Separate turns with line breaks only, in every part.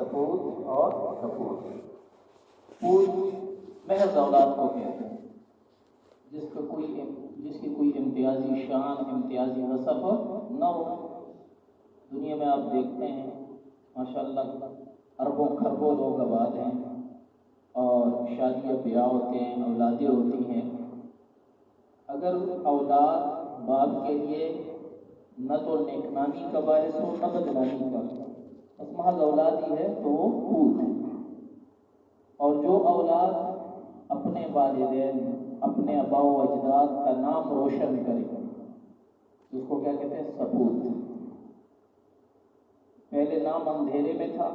سپوت اور کپوت۔ پوت محض اولاد کو کہتے ہیں جس کی کوئی امتیازی شان، امتیازی وصف نہ ہو۔ دنیا میں آپ دیکھتے ہیں ماشاءاللہ اربوں خربوں لوگ آباد ہیں اور شادیاں بیاہ ہوتے ہیں، اولادیں ہوتی ہیں۔ اگر اولاد باپ کے لیے نہ تو نیکنامی کا باعث ہو نہ بدنامی کا، بس محض اولاد ہی ہے تو وہ پوت ہے۔ اور جو اولاد اپنے والدین، اپنے آباء و اجداد کا نام روشن کرے اس کو کیا کہتے ہیں؟ سپوت۔ پہلے نام اندھیرے میں تھا،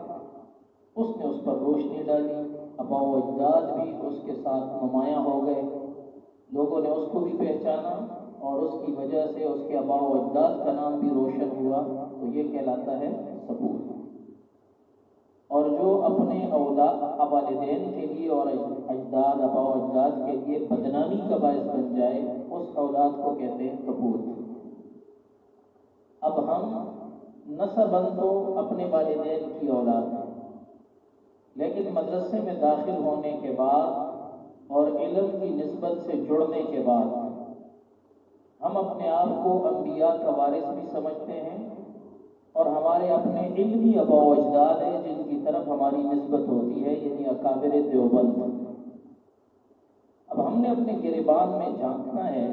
اس نے اس پر روشنی ڈالی، آباء و اجداد بھی اس کے ساتھ نمایاں ہو گئے، لوگوں نے اس کو بھی پہچانا اور اس کی وجہ سے اس کے آباء و اجداد کا نام بھی روشن ہوا، تو یہ کہلاتا ہے سپوت۔ اور جو اپنے والدین کے لیے اور اجداد، آباء و اجداد کے لیے بدنامی کا باعث بن جائے، اس اولاد کو کہتے ہیں کپوت۔ اب ہم نسباً تو اپنے والدین کی اولاد ہیں، لیکن مدرسے میں داخل ہونے کے بعد اور علم کی نسبت سے جڑنے کے بعد ہم اپنے آپ کو انبیاء کا وارث بھی سمجھتے ہیں، اور ہمارے اپنے علمی آباء و اجداد ہیں جن کی طرف ہماری نسبت ہوتی ہے، یعنی اکابر دیوبند۔ اب ہم نے اپنے گریبان میں جھانکنا ہے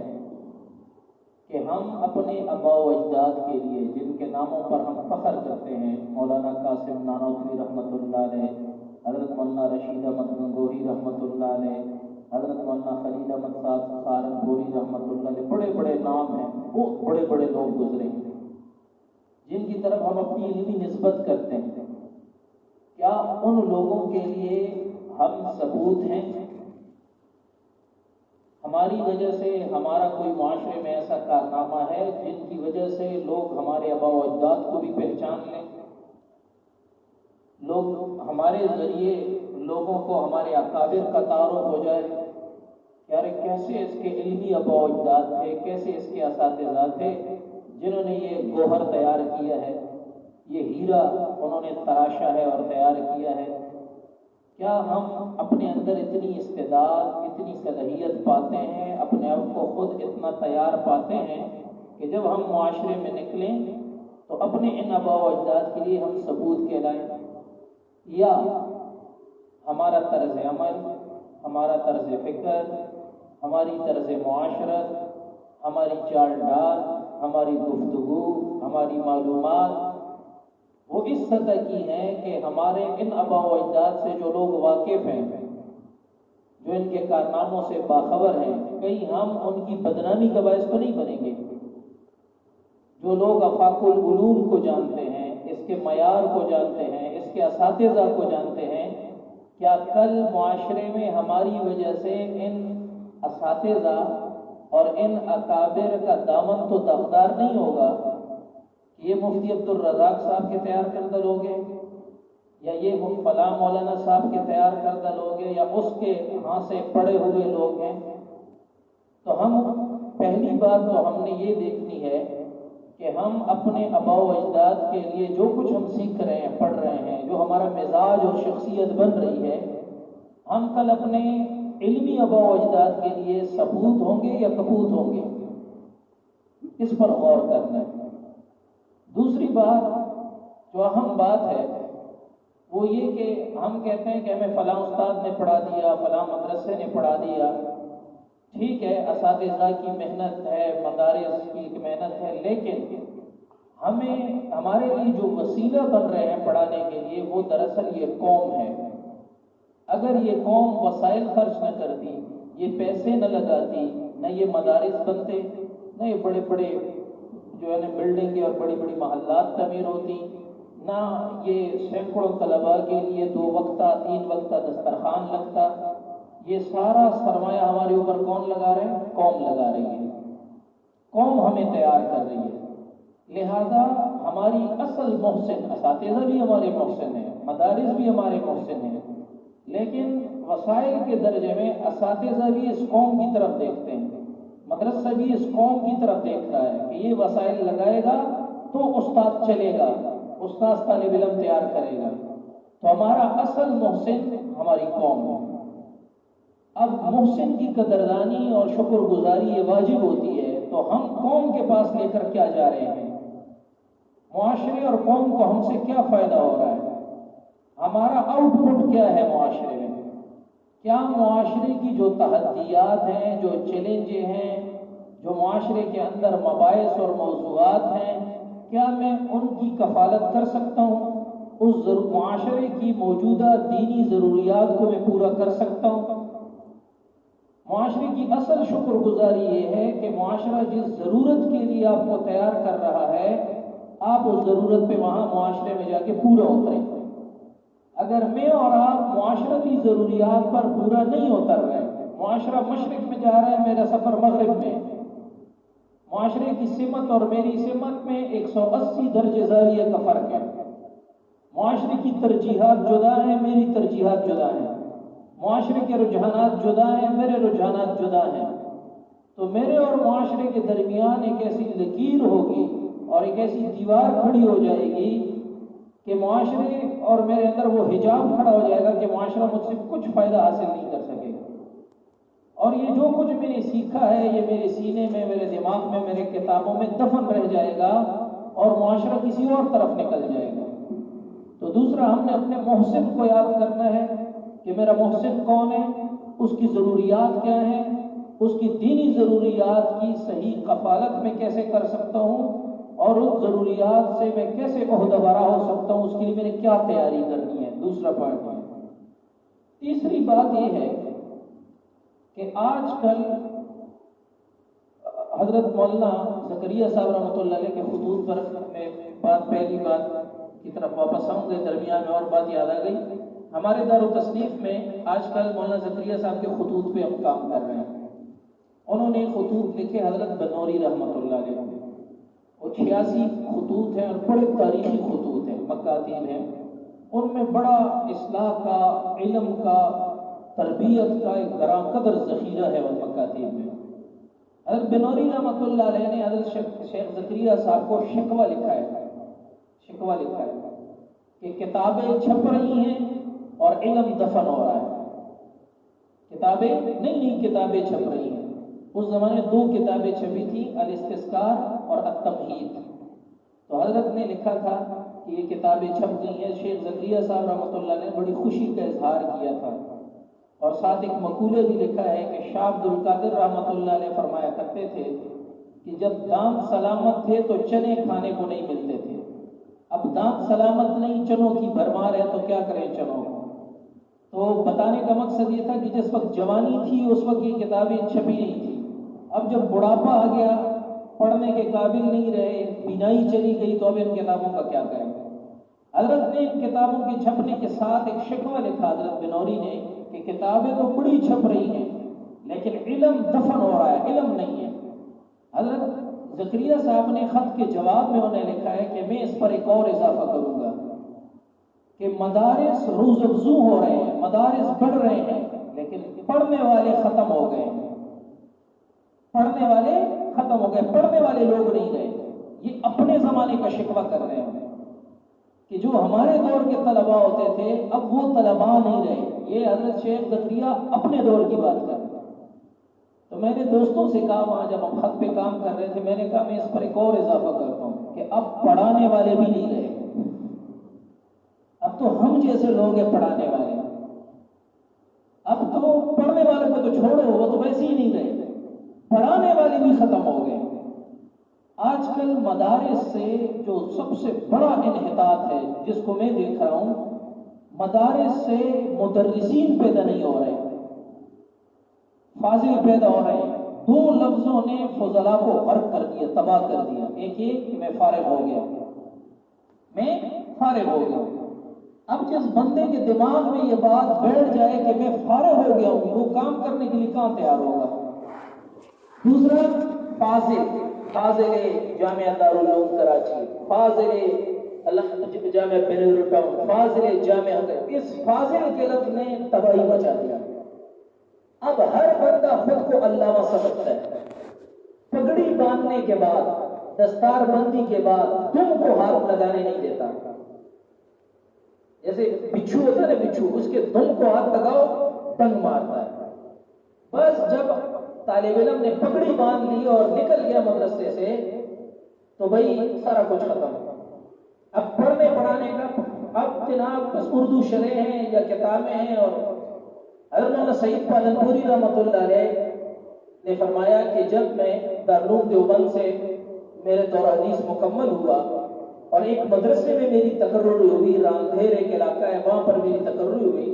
کہ ہم اپنے آباء و اجداد کے لیے جن کے ناموں پر ہم فخر کرتے ہیں، مولانا قاسم نانوتوی رحمۃ اللہ علیہ، حضرت مولانا رشید احمد گنگوہی رحمۃ اللہ علیہ، حضرت مولانا خلیل احمد صاحب سہارنپوری رحمۃ اللہ علیہ، بڑے بڑے نام ہیں، بہت بڑے بڑے لوگ گزرے ہیں جن کی طرف ہم اپنی علمی نسبت کرتے ہیں۔ کیا ان لوگوں کے لیے ہم ثبوت ہیں؟ ہماری وجہ سے ہمارا کوئی معاشرے میں ایسا کارنامہ ہے جن کی وجہ سے لوگ ہمارے آباء و اجداد کو بھی پہچان لیں، لوگ ہمارے ذریعے لوگوں کو ہمارے اکابر کا تعارف ہو جائے کہ یار کیسے اس کے علمی آباء و اجداد تھے، کیسے اس کے اساتذہ تھے جنہوں نے یہ گوہر تیار کیا ہے، یہ ہیرا انہوں نے تراشا ہے اور تیار کیا ہے۔ کیا ہم اپنے اندر اتنی استعداد، اتنی صلاحیت پاتے ہیں، اپنے آپ کو خود اتنا تیار پاتے ہیں کہ جب ہم معاشرے میں نکلیں تو اپنے ان آباء و اجداد کے لیے ہم ثبوت کہلائیں؟ یا ہمارا طرز عمل، ہمارا طرز فکر، ہماری طرز معاشرت، ہماری چال ڈال، ہماری گفتگو، ہماری معلومات وہ اس سطح کی ہیں کہ ہمارے ان آباء و اجداد سے جو لوگ واقف ہیں، جو ان کے کارناموں سے باخبر ہیں، کہیں ہم ان کی بدنامی کا باعث تو نہیں بنیں گے؟ جو لوگ آفاق العلوم کو جانتے ہیں، اس کے معیار کو جانتے ہیں، اس کے اساتذہ کو جانتے ہیں، کیا کل معاشرے میں ہماری وجہ سے ان اساتذہ اور ان اکابر کا دامن تو داغدار نہیں ہوگا کہ یہ مفتی عبدالرزاق صاحب کے تیار کردہ لوگ ہیں، یا یہ فلاں مولانا صاحب کے تیار کردہ لوگ ہیں، یا اس کے ہاں سے پڑے ہوئے لوگ ہیں؟ تو ہم پہلی بات تو ہم نے یہ دیکھنی ہے کہ ہم اپنے آباء و اجداد کے لیے جو کچھ ہم سیکھ رہے ہیں، پڑھ رہے ہیں، جو ہمارا مزاج اور شخصیت بن رہی ہے، ہم کل اپنے علمی آباء و اجداد کے لیے ثبوت ہوں گے یا کپوت ہوں گے؟ اس پر غور کرنا ہے۔ دوسری بات جو اہم بات ہے وہ یہ کہ ہم کہتے ہیں کہ ہمیں فلاں استاد نے پڑھا دیا، فلاں مدرسے نے پڑھا دیا۔ ٹھیک ہے، اساتذہ کی محنت ہے، مدارس کی محنت ہے، لیکن ہمیں ہمارے لیے جو وسیلہ بن رہے ہیں پڑھانے کے لیے وہ دراصل یہ قوم ہے۔ اگر یہ قوم وسائل خرچ نہ کرتی، یہ پیسے نہ لگاتی، نہ یہ مدارس بنتے، نہ یہ بڑے بڑے جو ہے نا بلڈنگیں اور بڑی بڑی محلات تعمیر ہوتی، نہ یہ سینکڑوں طلباء کے لیے 2 وقتہ 3 وقتہ دسترخوان لگتا۔ یہ سارا سرمایہ ہمارے اوپر کون لگا رہے ہیں؟ قوم لگا رہی ہے۔ قوم ہمیں تیار کر رہی ہے، لہذا ہماری اصل محسن اساتذہ بھی ہمارے محسن ہیں، مدارس بھی ہمارے محسن ہیں، لیکن وسائل کے درجے میں اساتذہ بھی اس قوم کی طرف دیکھتے ہیں، مدرسہ بھی اس قوم کی طرف دیکھ رہا ہے کہ یہ وسائل لگائے گا تو استاد چلے گا، استاد طالب علم تیار کرے گا۔ تو ہمارا اصل محسن ہماری قوم ہے۔ اب محسن کی قدردانی اور شکر گزاری یہ واجب ہوتی ہے، تو ہم قوم کے پاس لے کر کیا جا رہے ہیں؟ معاشرے اور قوم کو ہم سے کیا فائدہ ہو رہا ہے؟ ہمارا آؤٹ پٹ کیا ہے معاشرے میں؟ کیا معاشرے کی جو تحدیات ہیں، جو چیلنجیں ہیں، جو معاشرے کے اندر مباحث اور موضوعات ہیں، کیا میں ان کی کفالت کر سکتا ہوں؟ اس معاشرے کی موجودہ دینی ضروریات کو میں پورا کر سکتا ہوں؟ معاشرے کی اصل شکر گزاری یہ ہے کہ معاشرہ جس ضرورت کے لیے آپ کو تیار کر رہا ہے، آپ اس ضرورت پہ وہاں معاشرے میں جا کے پورا اتریں۔ اگر میں اور آپ معاشرتی ضروریات پر پورا نہیں اتر رہے، معاشرہ مشرق میں جا رہا ہے، میرا سفر مغرب میں، معاشرے کی سمت اور میری سمت میں 180 درجے زاویہ کا فرق ہے، معاشرے کی ترجیحات جدا ہیں، میری ترجیحات جدا ہیں، معاشرے کے رجحانات جدا ہیں، میرے رجحانات جدا ہیں، تو میرے اور معاشرے کے درمیان ایک ایسی لکیر ہوگی اور ایک ایسی دیوار کھڑی ہو جائے گی کہ معاشرے اور میرے اندر وہ حجاب کھڑا ہو جائے گا کہ معاشرہ مجھ سے کچھ فائدہ حاصل نہیں کر سکے گا، اور یہ جو کچھ میں نے سیکھا ہے یہ میرے سینے میں، میرے دماغ میں، میرے کتابوں میں دفن رہ جائے گا اور معاشرہ کسی اور طرف نکل جائے گا۔ تو دوسرا، ہم نے اپنے محسن کو یاد کرنا ہے کہ میرا محسن کون ہے، اس کی ضروریات کیا ہیں، اس کی دینی ضروریات کی صحیح کفالت میں کیسے کر سکتا ہوں، اور اس ضروریات سے میں کیسے عہدہ برا ہو سکتا ہوں، اس کے لیے میں نے کیا تیاری کرنی ہے، دوسرا پوائنٹ ہے۔ تیسری بات یہ ہے کہ آج کل حضرت مولانا زکریا صاحب رحمۃ اللہ علیہ کے خطوط پر میں پہلی بات کی طرف واپس آؤں گے، درمیان میں اور بات یاد آ گئی۔ ہمارے دار و تصنیف میں آج کل مولانا زکریا صاحب کے خطوط پہ ہم کام کر رہے ہیں۔ انہوں نے خطوط لکھے حضرت بنوری رحمۃ اللہ علیہ، وہ 86 خطوط ہیں اور بڑے تاریخی خطوط ہیں، مکاتیب ہیں، ان میں بڑا اصلاح کا، علم کا، تربیت کا ایک گراں قدر ذخیرہ ہے ان مکاتیب میں۔ حضرت بنوری رحمۃ اللہ علیہ نے حضرت شیخ زکریا صاحب کو شکوہ لکھا ہے، شکوہ لکھا ہے کہ کتابیں چھپ رہی ہیں اور علم دفن ہو رہا ہے، کتابیں نئی کتابیں چھپ رہی ہیں۔ اس زمانے 2 کتابیں چھپی تھی، الاستذکار اور التمہید۔ تو حضرت نے لکھا تھا کہ یہ کتابیں چھپ گئی ہیں۔ شیخ زکریا صاحب رحمۃ اللہ نے بڑی خوشی کا اظہار کیا تھا، اور ساتھ ایک مقولہ بھی لکھا ہے کہ شاہ عبد القادر رحمۃ اللہ علیہ فرمایا کرتے تھے کہ جب دانت سلامت تھے تو چنے کھانے کو نہیں ملتے تھے، اب دانت سلامت نہیں، چنوں کی بھرمار ہے، تو کیا کریں چنوں کو۔ تو بتانے کا مقصد یہ تھا کہ جس وقت جوانی تھی اس وقت یہ کتابیں چھپی نہیں تھی، اب جب بڑھاپا آ گیا، پڑھنے کے قابل نہیں رہے، بینائی چلی گئی، تو اب ان کتابوں کا کیا کریں۔ حضرت نے ان کتابوں کے چھپنے کے ساتھ ایک شکوہ لکھا حضرت بنوری نے کہ کتابیں تو بڑی چھپ رہی ہیں لیکن علم دفن ہو رہا ہے، علم نہیں ہے۔ حضرت زکریا صاحب نے خط کے جواب میں انہیں لکھا ہے کہ میں اس پر ایک اور اضافہ کروں گا کہ مدارس روز افزوں ہو رہے ہیں، مدارس بڑھ رہے ہیں، لیکن پڑھنے والے ختم ہو گئے، پڑھنے والے ختم ہو گئے، پڑھنے والے لوگ نہیں رہے۔ یہ اپنے زمانے کا شکوہ کر رہے ہیں کہ جو ہمارے دور کے طلباء ہوتے تھے اب وہ طلباء نہیں رہے۔ یہ حضرت شیخ زکریا اپنے دور کی بات کر رہے ہیں۔ تو میں نے دوستوں سے کہا، وہاں جب ہم خط پہ کام کر رہے تھے، میں نے کہا میں اس پر ایک اور اضافہ کرتا ہوں کہ اب پڑھانے والے بھی نہیں رہے، اب تو ہم جیسے لوگ ہیں پڑھانے والے، اب تو پڑھنے والے کو تو چھوڑو، وہ تو ویسے ہی نہیں رہے، پڑھانے والے بھی ختم ہو گئے۔ آج کل مدارس سے جو سب سے بڑا انحطاط ہے جس کو میں دیکھ رہا ہوں، مدارس سے مدرسین پیدا نہیں ہو رہے، فاضل پیدا ہو رہے ہیں۔ 2 لفظوں نے فضلاء کو غرق کر دیا، تباہ کر دیا۔ ایک یہ کہ میں فارغ ہو گیا، میں فارغ ہو گیا۔ اب جس بندے کے دماغ میں یہ بات بیٹھ جائے کہ میں فارغ ہو گیا ہوں، وہ کام کرنے کے لیے کہاں تیار ہوگا۔ دوسرا، فاضل جامعہ دارالعلوم کراچی، فاضل جامعہ بنور ٹاؤن، فاضل جامعہ، اس فاضل کے لفظ نے تباہی مچا دیا۔ اب ہر بندہ خود کو علامہ سمجھتا ہے، پگڑی باندھنے کے بعد، دستار بندی کے بعد تم کو ہاتھ لگانے نہیں دیتا۔ جیسے بچھو ہوتا ہے نا بچھو، اس کے دم کو ہاتھ لگاؤ ڈنگ مارتا ہے۔ بس جب طالب علم نے پگڑی باندھ لی اور نکل گیا مدرسے سے تو بھائی سارا کچھ ختم۔ اب پڑھنے پڑھانے کا اب جناب بس اردو شرح ہیں یا کتابیں ہیں۔ اور حضرت مولانا سعید پالنپوری رحمۃ اللہ علیہ نے فرمایا کہ جب میں دارالعلوم دیوبند سے میرے دورہ حدیث مکمل ہوا اور ایک مدرسے میں میری تقرری ہوئی، راندھیر ایک علاقہ ہے وہاں پر میری تقرری ہوئی،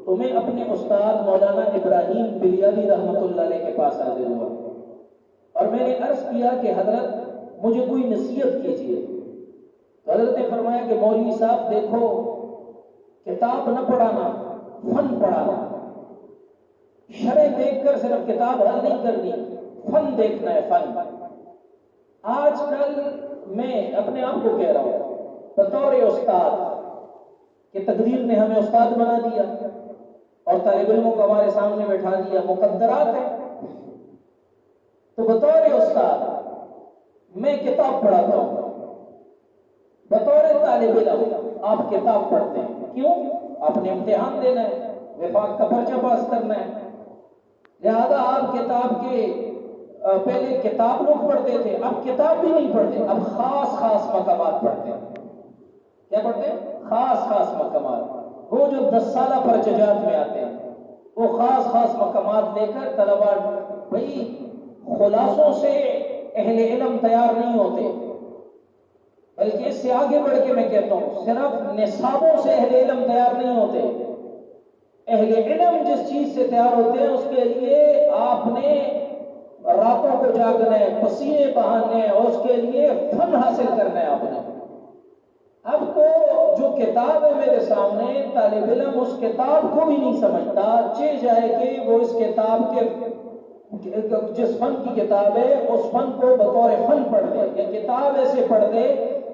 تو میں اپنے استاد مولانا ابراہیم بلیاوی رحمۃ اللہ علیہ کے پاس حاضر ہوا اور میں نے عرض کیا کہ حضرت مجھے کوئی نصیحت کیجیے۔ تو حضرت نے فرمایا کہ مولوی صاحب دیکھو، کتاب نہ پڑھانا، فن پڑھانا، شرح دیکھ کر صرف کتاب حل نہیں کرنی، فن دیکھنا ہے، فن۔ آج کل میں اپنے آپ کو کہہ رہا ہوں بطور استاد کہ تقدیر نے ہمیں استاد بنا دیا اور طالب علموں کو ہمارے سامنے بیٹھا دیا، مقدرات ہے۔ تو بطور استاد میں کتاب پڑھاتا ہوں، بطور طالب علم آپ کتاب پڑھتے ہیں، کیوں؟ آپ نے امتحان دینا ہے، وفاق کا پرچہ پاس کرنا ہے، لہذا آپ کتاب کے پہلے کتاب لوگ پڑھتے تھے، اب کتاب بھی نہیں پڑھتے، اب خاص خاص مقامات پڑھتے ہیں۔ کیا پڑھتے ہیں؟ خاص خاص مقامات، وہ جو 10 سالہ پرچجات میں آتے ہیں، وہ خاص خاص مقامات لے کر طلباء بھائی خلاصوں سے اہل علم تیار نہیں ہوتے، بلکہ اس سے آگے بڑھ کے میں کہتا ہوں صرف نصابوں سے اہل علم تیار نہیں ہوتے۔ اہل علم جس چیز سے تیار ہوتے ہیں اس کے لیے آپ نے راتوں کو جاگنا ہے، پسینے بہانے ہیں، اور اس کے لیے فن حاصل کرنا ہے آپ نے۔ اب تو جو کتاب ہے میرے سامنے، طالب علم اس کتاب کو بھی نہیں سمجھتا، چاہ جائے کہ وہ اس کتاب کے جس فن کی کتاب ہے اس فن کو بطور فن پڑھ دے، یا کتاب ایسے پڑھ دے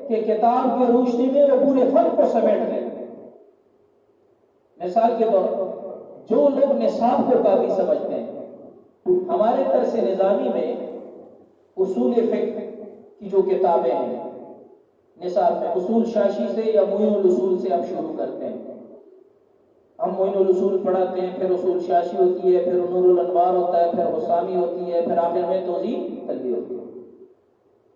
کہ کتاب کی روشنی میں وہ پورے فن کو سمیٹ لے۔ مثال کے طور پر جو لوگ نصاب کو کافی سمجھتے ہیں، ہمارے درس نظامی میں اصول فقہ کی جو کتابیں ہیں نصاب میں، اصول شاشی سے یا معین الاصول سے آپ شروع کرتے ہیں، ہم معین الاصول پڑھاتے ہیں، پھر اصول شاشی ہوتی ہے، پھر نور الانوار ہوتا ہے، پھر حسامی ہوتی ہے، پھر آخر میں توضیح تلوی ہوتی ہے۔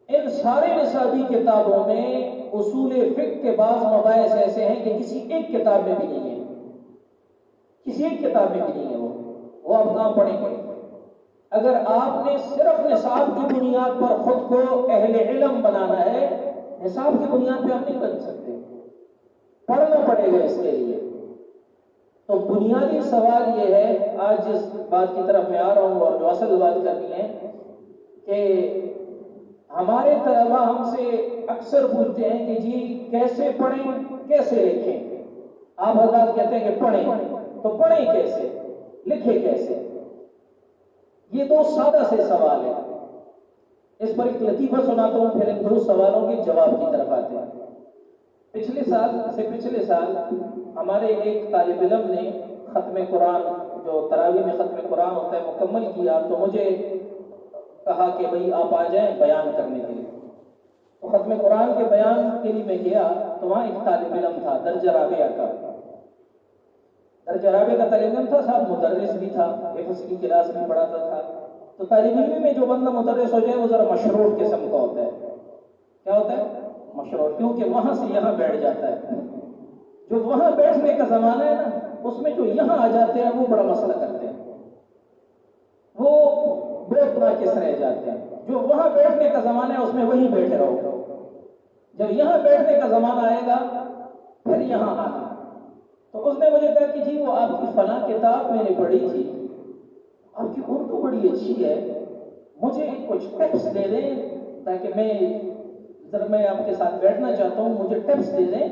ان سارے نصابی کتابوں میں اصول فقہ کے بعض مباحث ایسے ہیں کہ کسی ایک کتاب میں بھی نہیں ہے، کسی ایک کتاب میں بھی نہیں ہے، وہ آپ کہاں پڑھیں گے؟ اگر آپ نے صرف نصاب کی بنیاد پر خود کو اہل علم بنانا ہے، نصاب کی بنیاد پہ ہم نہیں بن سکتے، پڑھنا پڑے گا اس کے لیے۔ تو بنیادی سوال یہ ہے، آج جس بات کی طرف میں آ رہا ہوں اور جو اصل بات کرنی ہے، کہ ہمارے طلباء ہم سے اکثر پوچھتے ہیں کہ جی کیسے پڑھیں، کیسے لکھیں؟ آپ حضرات کہتے ہیں کہ پڑھیں، تو پڑھیں کیسے، لکھیں کیسے؟ یہ دو سادہ سے سوال ہیں۔ اس پر ایک لطیفہ سناتا ہوں، پھر ان دو سوالوں کے جواب کی طرف آتے ہیں۔ پچھلے سال ہمارے ایک طالب علم نے ختم قرآن، جو تراویح میں ختم قرآن ہوتا ہے، مکمل کیا، تو مجھے کہا کہ بھئی آپ آ جائیں بیان کرنے کے لیے۔ تو ختم قرآن کے بیان کے لیے میں گیا تو وہاں ایک طالب علم تھا، درجہ رابعہ کا، درجہ رابعہ کا طالب علم تھا، ساتھ مدرس بھی تھا، حفظ کی کلاس بھی پڑھاتا تھا۔ تو طالب علم میں جو بندہ مدرس ہو جائے وہ ذرا مشرور قسم کا ہوتا ہے۔ کیا ہوتا ہے؟ مشرور، کیونکہ وہاں سے یہاں بیٹھ جاتا ہے۔ جو وہاں بیٹھنے کا زمانہ ہے نا، اس میں جو یہاں آ جاتے ہیں وہ بڑا مسئلہ کرتے ہیں، وہ بہت ناقص رہ جاتے ہیں۔ جو وہاں بیٹھنے کا زمانہ ہے اس میں وہیں بیٹھے رہو، جب یہاں بیٹھنے کا زمانہ آئے گا پھر یہاں آنا۔ تو اس نے مجھے کہا کہ جی وہ آپ کی فلاں کتاب میں نے پڑھی تھی، آپ کی اردو بڑی اچھی ہے، مجھے کچھ ٹپس دے دیں تاکہ میں آپ کے ساتھ بیٹھنا چاہتا ہوں، مجھے ٹپس دے دیں،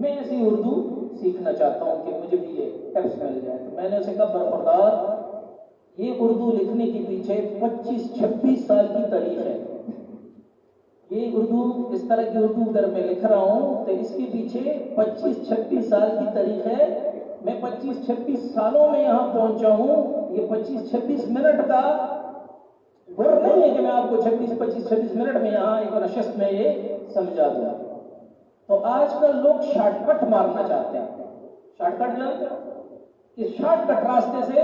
میں ایسی اردو سیکھنا چاہتا ہوں کہ مجھے بھی یہ ٹپس مل جائے۔ تو میں نے اسے کہا برخوردار، یہ اردو لکھنے کے پیچھے 25-26 سال کی تاریخ ہے۔ یہ اردو، اس طرح کی اردو اگر میں لکھ رہا ہوں تو اس کے پیچھے 25-26 سال کی تاریخ ہے۔ میں 25-26 سالوں میں یہاں پہنچا ہوں، یہ 25-26 منٹ کا گر نہیں ہے کہ میں آپ کو 25-26 منٹ میں یہاں ایک نشست میں یہ سمجھا دوں۔ تو آج کل لوگ شارٹ کٹ مارنا چاہتے ہیں،
شارٹ کٹ جانتے ہو؟ اس شارٹ کٹ راستے سے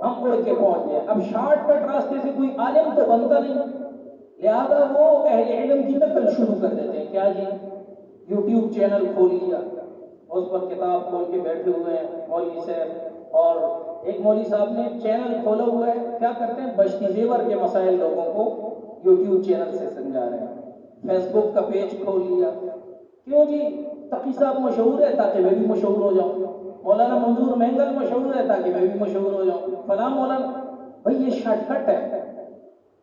ہم اڑ کے پہنچ جائیں. اب شارٹ کٹ راستے سے کوئی عالم تو بنتا نہیں، لہذا وہ اہل علم کی نقل شروع کر دیتے ہیں. کیا جی، یوٹیوب چینل کھول لیا، اس پر کتاب کھول کے بیٹھے ہوئے ہیں مولوی صاحب. اور ایک مولوی صاحب نے چینل کھولا ہوا ہے، کیا کرتے ہیں، بشتی زیور کے مسائل لوگوں کو یوٹیوب چینل سے سمجھا رہے ہیں. فیس بک کا پیج کھول لیا. کیوں جی؟ تقی صاحب مشہور ہے تاکہ میں بھی مشہور ہو جاؤں، مولانا منظور مینگل مشہور ہے تاکہ میں بھی مشہور ہو جاؤں، فلاں مولانا. بھائی یہ شارٹ کٹ ہے.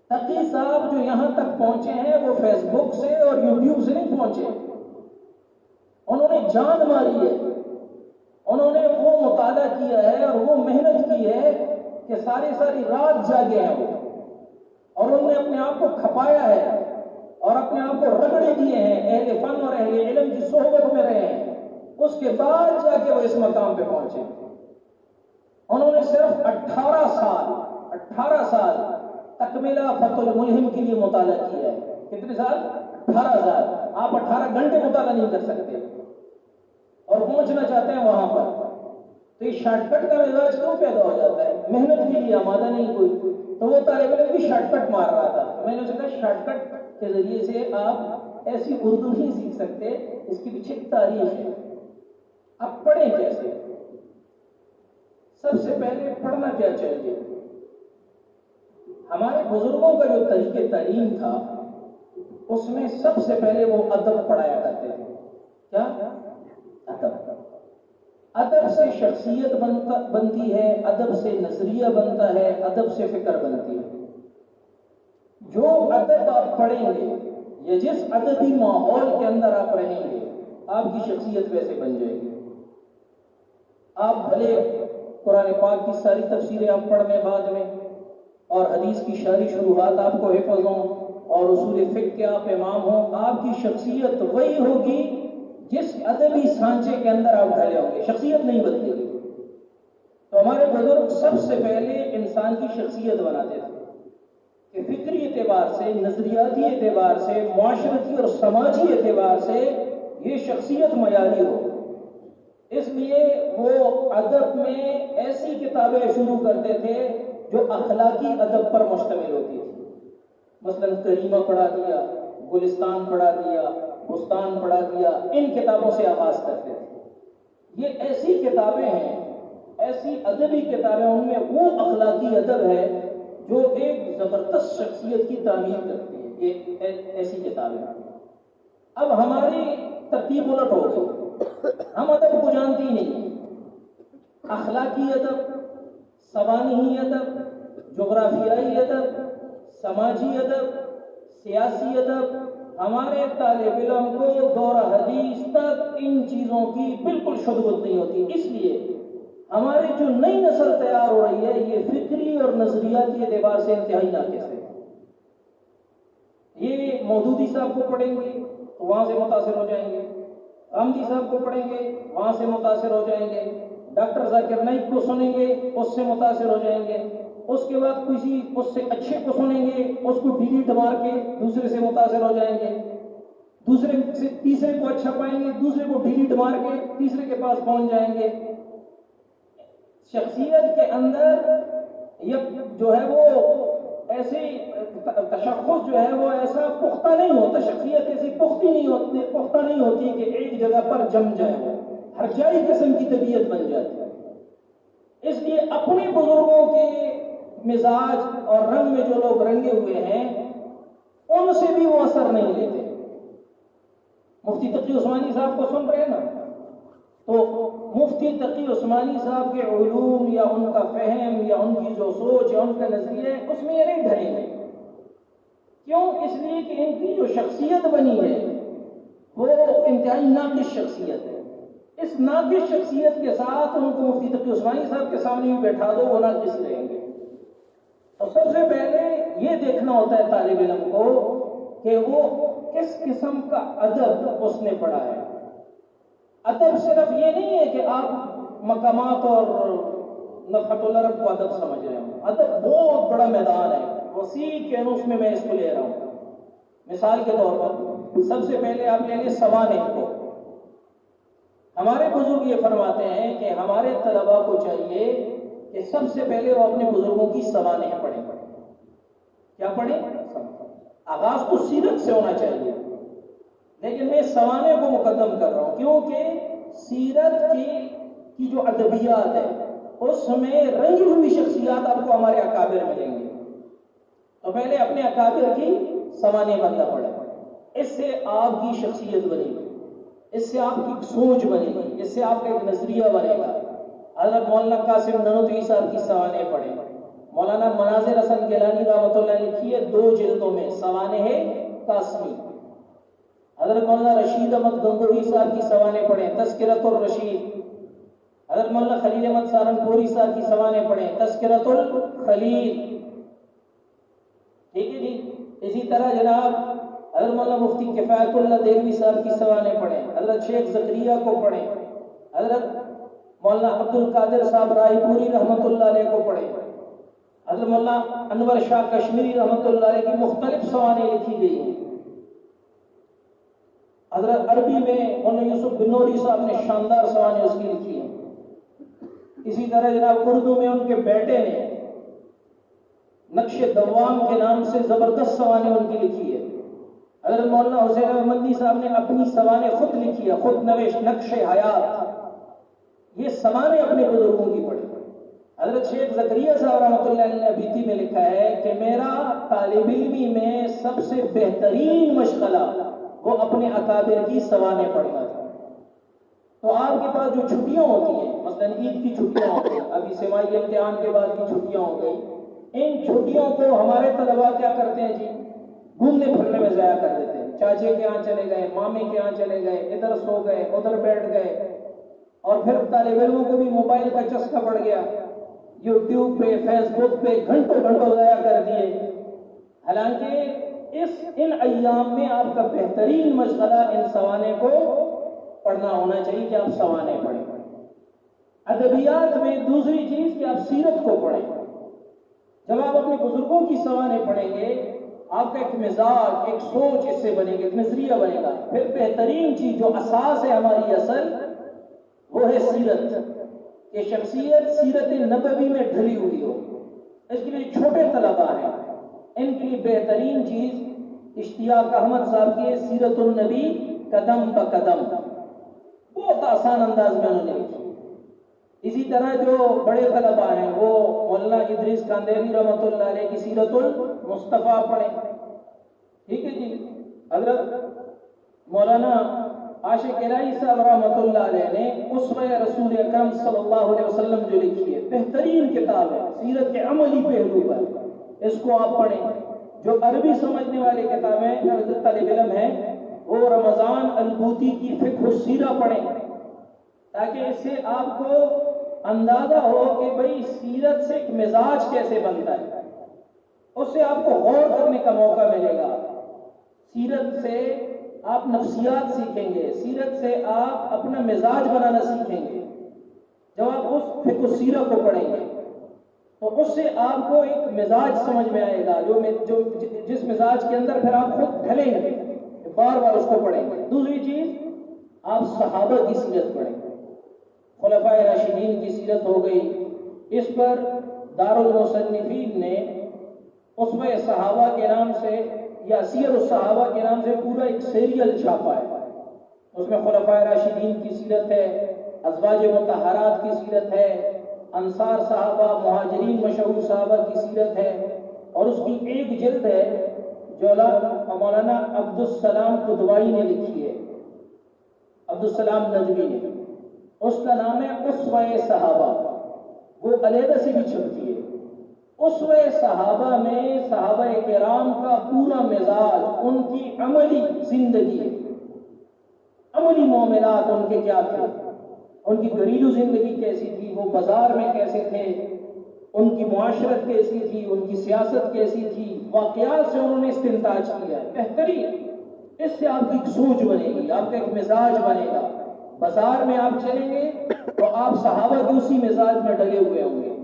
تقی صاحب جو یہاں تک پہنچے ہیں وہ فیس بک سے اور یوٹیوب سے نہیں پہنچے. انہوں نے جان ماری ہے، انہوں نے وہ مطالعہ کیا ہے اور وہ محنت کی ہے کہ ساری رات جاگے ہیں وہ، اور انہوں نے اپنے آپ کو کھپایا ہے اور اپنے آپ کو رگڑے دیے ہیں، اہل فن اور اہل علم کی صحبت میں رہے ہیں. اس کے بعد جا کے وہ اس مقام پہ پہنچے. انہوں نے صرف 18 سال تکملہ فتح الملہم کے لیے مطالعہ کیا ہے. کتنے سال؟ 18 سال. آپ 18 گھنٹے مطالعہ نہیں کر سکتے اور پہنچنا چاہتے ہیں وہاں پر. تو یہ شارٹ کٹ کا مزاج کیوں پیدا ہو جاتا ہے؟ محنت کے لیے آمادہ نہیں کوئی. تو وہ طالب علم بھی شارٹ کٹ مار رہا تھا. میں نے اسے کہا شارٹ کٹ کے ذریعے سے آپ ایسی اردو نہیں سیکھ سکتے، اس کی پیچھے تاریخ ہے. آپ پڑھیں کیسے؟ سب سے پہلے پڑھنا کیا چاہیے؟ ہمارے بزرگوں کا جو طریقہ تعلیم تھا اس میں سب سے پہلے وہ ادب پڑھایا کرتے تھے. کیا؟ ادب. ادب سے شخصیت بنتی ہے، ادب سے نظریہ بنتا ہے، ادب سے فکر بنتی ہے. جو ادب آپ پڑھیں گے یا جس ادبی ماحول کے اندر آپ رہیں گے، آپ کی شخصیت ویسے بن جائے گی. آپ بھلے قرآن پاک کی ساری تفسیریں آپ پڑھ لیں بعد میں، اور حدیث کی ساری شروحات آپ کو حفظ ہوں، اور اصول فقہ کے آپ امام ہوں، آپ کی شخصیت وہی ہوگی جس ادبی سانچے کے اندر آپ ڈھلے ہوں گے. شخصیت نہیں بدلے گی. تو ہمارے بزرگ سب سے پہلے انسان کی شخصیت بناتے تھے کہ فکری اعتبار سے، نظریاتی اعتبار سے، معاشرتی اور سماجی اعتبار سے یہ شخصیت معیاری ہو. اس لیے وہ ادب میں ایسی کتابیں شروع کرتے تھے جو اخلاقی ادب پر مشتمل ہوتی تھی. مثلا کریمہ پڑھا دیا، گلستان پڑھا دیا، بستان پڑھا دیا. ان کتابوں سے آغاز کرتے تھے. یہ ایسی کتابیں ہیں، ایسی ادبی کتابیں، ان میں وہ اخلاقی ادب ہے جو ایک زبردست شخصیت کی تعمیر کرتی ہے. یہ ایسی کتابیں. اب ہماری ترتیب الٹ ہو گئی. ہم ادب کو جانتے ہی نہیں. اخلاقی ادب، سوانحی ادب، جغرافیائی ادب، سماجی ادب، سیاسی ادب. ہمارے طالب علم کو دورہ حدیث تک ان چیزوں کی بالکل شدت نہیں ہوتی. اس لیے ہماری جو نئی نسل تیار ہو رہی ہے یہ فکری اور نظریاتی اعتبار سے انتہائی ناقص ہے. یہ مودودی صاحب کو پڑھیں گے تو وہاں سے متاثر ہو جائیں گے، غامدی صاحب کو پڑھیں گے وہاں سے متاثر ہو جائیں گے، ڈاکٹر ذاکر نائک کو سنیں گے اس سے متاثر ہو جائیں گے. اس کے بعد کسی اس سے اچھے کو سنیں گے، اس کو ڈیلیٹ مار کے دوسرے سے متاثر ہو جائیں گے. دوسرے سے تیسرے کو اچھا پائیں گے، دوسرے کو ڈیلیٹ مار کے تیسرے کے پاس پہنچ جائیں گے. شخصیت کے اندر یہ جو ہے وہ ایسی تشخص جو ہے وہ ایسا پختہ نہیں ہوتا. شخصیت ایسی پختہ نہیں ہوتی کہ ایک جگہ پر جم جائے، وہ ہر جائی قسم کی طبیعت بن جاتی ہے. اس لیے اپنے بزرگوں کے مزاج اور رنگ میں جو لوگ رنگے ہوئے ہیں ان سے بھی وہ اثر نہیں لیتے. مفتی تقی عثمانی صاحب کو سن رہے ہیں نا، تو مفتی تقی عثمانی صاحب کے علوم یا ان کا فہم یا ان کی جو سوچ یا ان کا نظریہ اس میں یہ نہیں ڈھلیں گے. کیوں؟ اس لیے کہ ان کی جو شخصیت بنی ہے وہ انتہائی ناقص شخصیت ہے. اس ناقص شخصیت کے ساتھ ان کو مفتی تقی عثمانی صاحب کے سامنے بھی بیٹھا دو، وہ ناقص رہیں گے. تو سب سے پہلے یہ دیکھنا ہوتا ہے طالب علم کو کہ وہ کس قسم کا ادب اس نے پڑھا ہے. ادب صرف یہ نہیں ہے کہ آپ مقامات اور نفحت العرب کو ادب سمجھ رہے ہوں. ادب بہت بڑا میدان ہے، وسیع کینوس میں اس کو لے رہا ہوں. مثال کے طور پر سب سے پہلے آپ لیں گے سوانح کو. ہمارے بزرگ یہ فرماتے ہیں کہ ہمارے طلباء کو چاہیے کہ سب سے پہلے وہ اپنے بزرگوں کی سوانح پڑھیں. کیا پڑھیں؟ آغاز تو سیرت سے ہونا چاہیے، لیکن میں سوانح کو مقدم کر رہا ہوں کیونکہ سیرت کی جو ادبیات ہے اس میں رنگی ہوئی شخصیات آپ کو ہمارے اکابر ملیں گے. تو پہلے اپنے اکابر کی سوانح بندہ پڑھے، اس سے آپ کی شخصیت بنے گی، اس سے آپ کی سوچ بنے گی، اس سے آپ کا ایک نظریہ بنے گا. حضرت مولانا قاسم نانوتوی صاحب کی سوانح پڑھیں. مولانا مناظر حسن گیلانی رحمۃ اللہ نے لکھی ہے 2 جلدوں میں سوانح قاسمی. حضرت مولانا رشید احمد گنگوہی صاحب کی سوانح پڑھیں، تذکرۃ الرشید. حضرت مولانا خلیل احمد سہارنپوری صاحب کی سوانح پڑھیں، تذکرۃ الخلیل. ٹھیک ہے جی. اسی طرح جناب حضرت مولانا مفتی کفایت اللہ دہلوی صاحب کی سوانح پڑھیں، حضرت شیخ زکریا کو پڑھیں، حضرت مولانا عبد القادر صاحب رائے پوری رحمۃ اللہ علیہ کو پڑھیں، حضرت مولانا انور شاہ کشمیری رحمۃ اللہ علیہ کی مختلف سوانح لکھی گئی ہیں. حضرت عربی میں مولانا یوسف بنوری صاحب نے شاندار سوانح اس کی لکھی ہیں. اسی طرح جناب اردو میں ان کے بیٹے نے نقش دوام کے نام سے زبردست سوانح ان کی لکھی ہے. حضرت مولانا حسین احمدی صاحب نے اپنی سوانح خود لکھی ہے، خود نوشت نقش حیات. یہ سوانح اپنے بزرگوں کی پڑھی. حضرت شیخ زکریا صاحب رحمۃ اللہ علیہ نے ابیتی میں لکھا ہے کہ میرا طالب علمی میں سب سے بہترین مشغلہ وہ اپنے اکابر کی سوانح پڑھنا تھا. تو آپ کے پاس جو چھٹیاں ہوتی ہیں، مثلا عید کی چھٹیاں ہوتی ہیں، ابھی سمائی امتحان کے بعد کی چھٹیاں ہو گئی، ان چھٹیوں کو ہمارے طلباء کیا کرتے ہیں جی؟ گھومنے پھرنے میں ضائع کر دیتے ہیں. چاچے کے ہاں چلے گئے، مامی کے ہاں چلے گئے، ادھر سو گئے، ادھر بیٹھ گئے، اور پھر طالب علموں کو بھی موبائل کا چسکا پڑ گیا، یوٹیوب پہ فیس بک پہ گھنٹوں گھنٹوں ضائع کر دیے. حالانکہ ان ایام میں آپ کا بہترین مشغلہ ان سوانح کو پڑھنا ہونا چاہیے کہ آپ سوانح پڑھیں. ادبیات میں دوسری چیز کہ آپ سیرت کو پڑھیں. جب آپ اپنے بزرگوں کی سوانح پڑھیں گے آپ کا ایک مزاج، ایک سوچ اس سے بنے گی، ایک نظریہ بنے گا. پھر بہترین چیز جو اساس ہے ہماری اصل، وہ ہے سیرت. کہ شخصیت سیرت نبوی میں ڈھلی ہوئی ہو. اس کے لیے چھوٹے طلباء ہیں، ان کے لیے بہترین چیز اشتیاق احمد صاحب کی سیرت النبی قدم بقدم، بہت آسان انداز میں انہوں نے لکھی. اسی طرح جو بڑے طلباء ہیں وہ مولانا ادریس کاندیلی رحمۃ اللہ علیہ کی سیرت المصطفیٰ پڑھیں. ٹھیک ہے جی. حضرت مولانا عاشق الہی صاحب رحمۃ اللہ علیہ نے اسوہ رسول اکرم صلی اللہ علیہ وسلم جو لکھی ہے، بہترین کتاب ہے سیرت کے عملی پہلو پر، اس کو آپ پڑھیں. جو عربی سمجھنے والے کتابیں طالب علم ہیں وہ رمضان البوتی کی فقہ السیرہ پڑھیں، تاکہ اس سے آپ کو اندازہ ہو کہ بھئی سیرت سے ایک مزاج کیسے بنتا ہے. اس سے آپ کو غور کرنے کا موقع ملے گا. سیرت سے آپ نفسیات سیکھیں گے، سیرت سے آپ اپنا مزاج بنانا سیکھیں گے. جب آپ اس فقہ السیرہ کو پڑھیں گے تو اس سے آپ کو ایک مزاج سمجھ میں آئے گا، جس مزاج کے اندر پھر آپ خود ڈھلیں گے، بار بار اس کو پڑھیں گے. دوسری چیز آپ صحابہ کی سیرت پڑھیں گے. خلفائے راشدین کی سیرت ہو گئی. اس پر دارالمصنفین نے اسوہ صحابہ کے نام سے یا سیر الصحابہ کے نام سے پورا ایک سیریل چھاپا ہے. اس میں خلفائے راشدین کی سیرت ہے، ازواج مطہرات کی سیرت ہے، انصار صحابہ، مہاجرین مشہور صحابہ کی سیرت ہے. اور اس کی ایک جلد ہے جو مولانا عبدالسلام قدوائی نے لکھی ہے، عبدالسلام ندوی نے. اس کا نام ہے اسوہ صحابہ، وہ علیحدہ سے بھی چھپتی ہے. اسوہ صحابہ میں صحابہ کرام کا پورا مزاج، ان کی عملی زندگی، عملی معاملات ان کے کیا تھے، ان کی گھریلو زندگی کیسی تھی، وہ بازار میں کیسے تھے، ان کی معاشرت کیسی تھی، ان کی سیاست کیسی تھی، واقعات سے انہوں نے استنتاج کیا ہے. بہترین. اس سے آپ کی ایک سوچ بنے گی، آپ کا ایک مزاج بنے گا. بازار میں آپ چلیں گے تو آپ صحابہ کی اسی مزاج میں ڈلے ہوئے ہوں گے.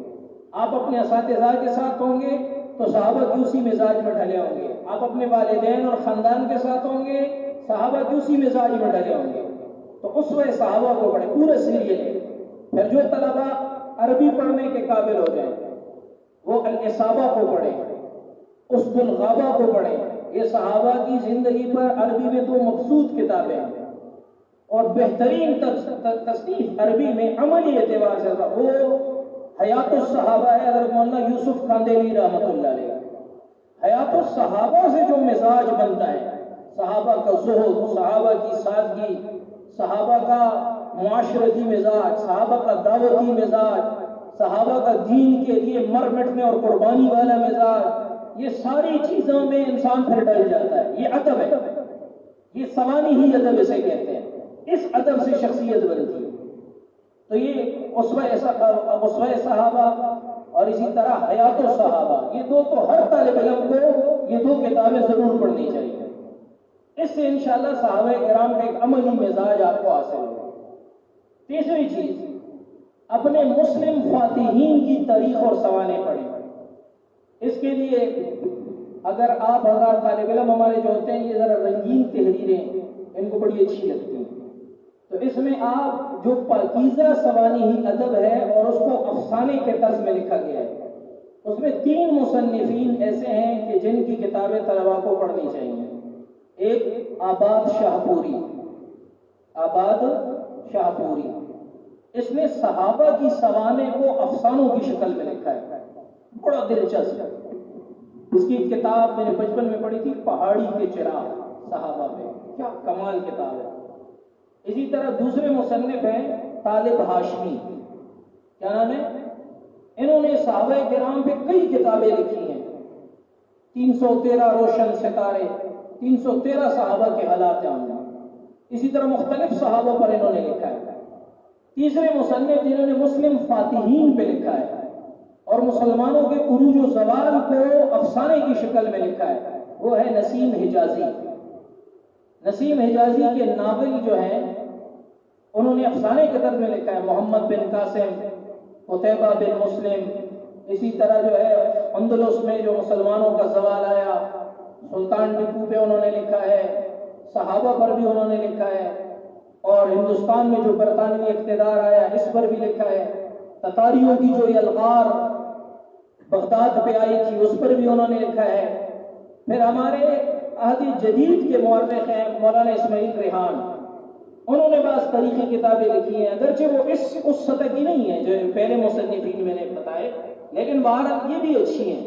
آپ اپنے اساتذہ کے ساتھ ہوں گے تو صحابہ کی اسی مزاج میں ڈھلے ہوں گے. آپ اپنے والدین اور خاندان کے ساتھ ہوں گے، صحابہ کی اسی مزاج میں ڈلے ہوں گے. تو اسوہ صحابہ کو پڑھیں پورے سیریل میں. پھر جو طلبہ عربی پڑھنے کے قابل ہو جائیں وہ الاصابہ کو پڑھیں، اسد الغابہ کو پڑھیں. یہ صحابہ کی زندگی پر عربی میں 2 مقصود کتابیں ہیں اور بہترین تصنیف عربی میں عملی اعتبار سے وہ حیات الصحابہ ہے حضرت مولانا یوسف قاندیلی رحمۃ اللہ علیہ. حیات الصحابہ سے جو مزاج بنتا ہے، صحابہ کا زہد، صحابہ کی سادگی، صحابہ کا معاشرتی مزاج، صحابہ کا دعوتی مزاج، صحابہ کا دین کے لیے مر مٹنے اور قربانی والا مزاج، یہ ساری چیزوں میں انسان پھر ڈل جاتا ہے. یہ ادب ہے، یہ سوانی ہی ادب اسے کہتے ہیں. اس ادب سے شخصیت بنتی ہے. تو یہ اسوہ صحابہ اور اسی طرح حیات الصحابہ، یہ 2 تو ہر طالب علم کو یہ 2 کتابیں ضرور پڑھنی چاہیے. اس سے انشاءاللہ صحابہ کرام کا ایک عملی مزاج آپ کو حاصل ہوگا. تیسری چیز، اپنے مسلم فاتحین کی تاریخ اور سوانح پڑھیں. اس کے لیے اگر آپ حضرات طالب علم ہمارے جو ہوتے ہیں یہ ذرا رنگین تحریریں ان کو بڑی اچھی لگتی ہیں، تو اس میں آپ جو پاکیزہ سوانح ادب ہے اور اس کو افسانے کے طرز میں لکھا گیا ہے، اس میں 3 مصنفین ایسے ہیں کہ جن کی کتابیں طلباء کو پڑھنی چاہیے. ایک آباد شاہ پوری، آباد شاہ پوری، اس نے صحابہ کی سوانح کو افسانوں کی شکل میں لکھا ہے، بڑا دلچسپ. اس کی کتاب میں نے بچپن میں پڑھی تھی، پہاڑی کے چراغ، صحابہ میں، کیا کمال کتاب ہے. اسی طرح دوسرے مصنف ہیں طالب ہاشمی، کیا نام ہے؟ انہوں نے صحابہ کرام پہ کئی کتابیں لکھی ہیں. 313 روشن ستارے، 313 صحابہ کے حالات عام. اسی طرح مختلف صحابہ پر انہوں نے لکھا ہے. تیسرے مصنف جنہوں نے مسلم فاتحین پہ لکھا ہے اور مسلمانوں کے عروج و زوال کو افسانے کی شکل میں لکھا ہے، وہ ہے نسیم حجازی. نسیم حجازی کے ناول جو ہیں انہوں نے افسانے کے طرز میں لکھا ہے. محمد بن قاسم، قتیبہ بن مسلم، اسی طرح جو ہے اندلس میں جو مسلمانوں کا زوال آیا، سلطان ٹیپو پہ انہوں نے لکھا ہے، صحابہ پر بھی انہوں نے لکھا ہے، اور ہندوستان میں جو برطانوی اقتدار آیا اس پر بھی لکھا ہے. تتاریوں کی جو یلغار بغداد پہ آئی تھی اس پر بھی انہوں نے لکھا ہے. پھر ہمارے عہد جدید کے مورخ ہیں مولانا اسماعیل ریحان، انہوں نے بعض تاریخی کتابیں لکھی ہیں، اگرچہ وہ اس سطح کی نہیں ہیں جو پہلے مصنفین میں نے بتائے، لیکن بہرحال یہ بھی اچھی ہیں.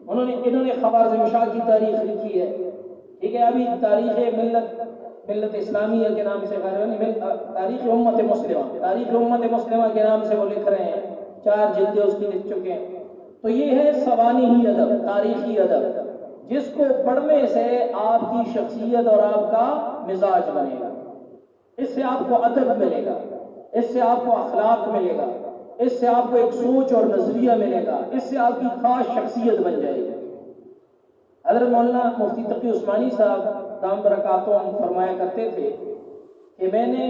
انہوں نے خوارزم شاہ کی تاریخ لکھی ہے، ٹھیک ہے. ابھی تاریخ ملت اسلامیہ کے نام سے تاریخ امت مسلمہ کے نام سے وہ لکھ رہے ہیں، 4 جلدیں اس کی لکھ چکے ہیں. تو یہ ہے سوانحی ادب، تاریخی ادب، جس کو پڑھنے سے آپ کی شخصیت اور آپ کا مزاج بنے گا. اس سے آپ کو ادب ملے گا، اس سے آپ کو اخلاق ملے گا، اس سے آپ کو ایک سوچ اور نظریہ ملے گا، اس سے آپ کی خاص شخصیت بن جائے گی. حضرت مولانا مفتی تقی عثمانی صاحب دام برکاتہم فرمایا کرتے تھے کہ میں نے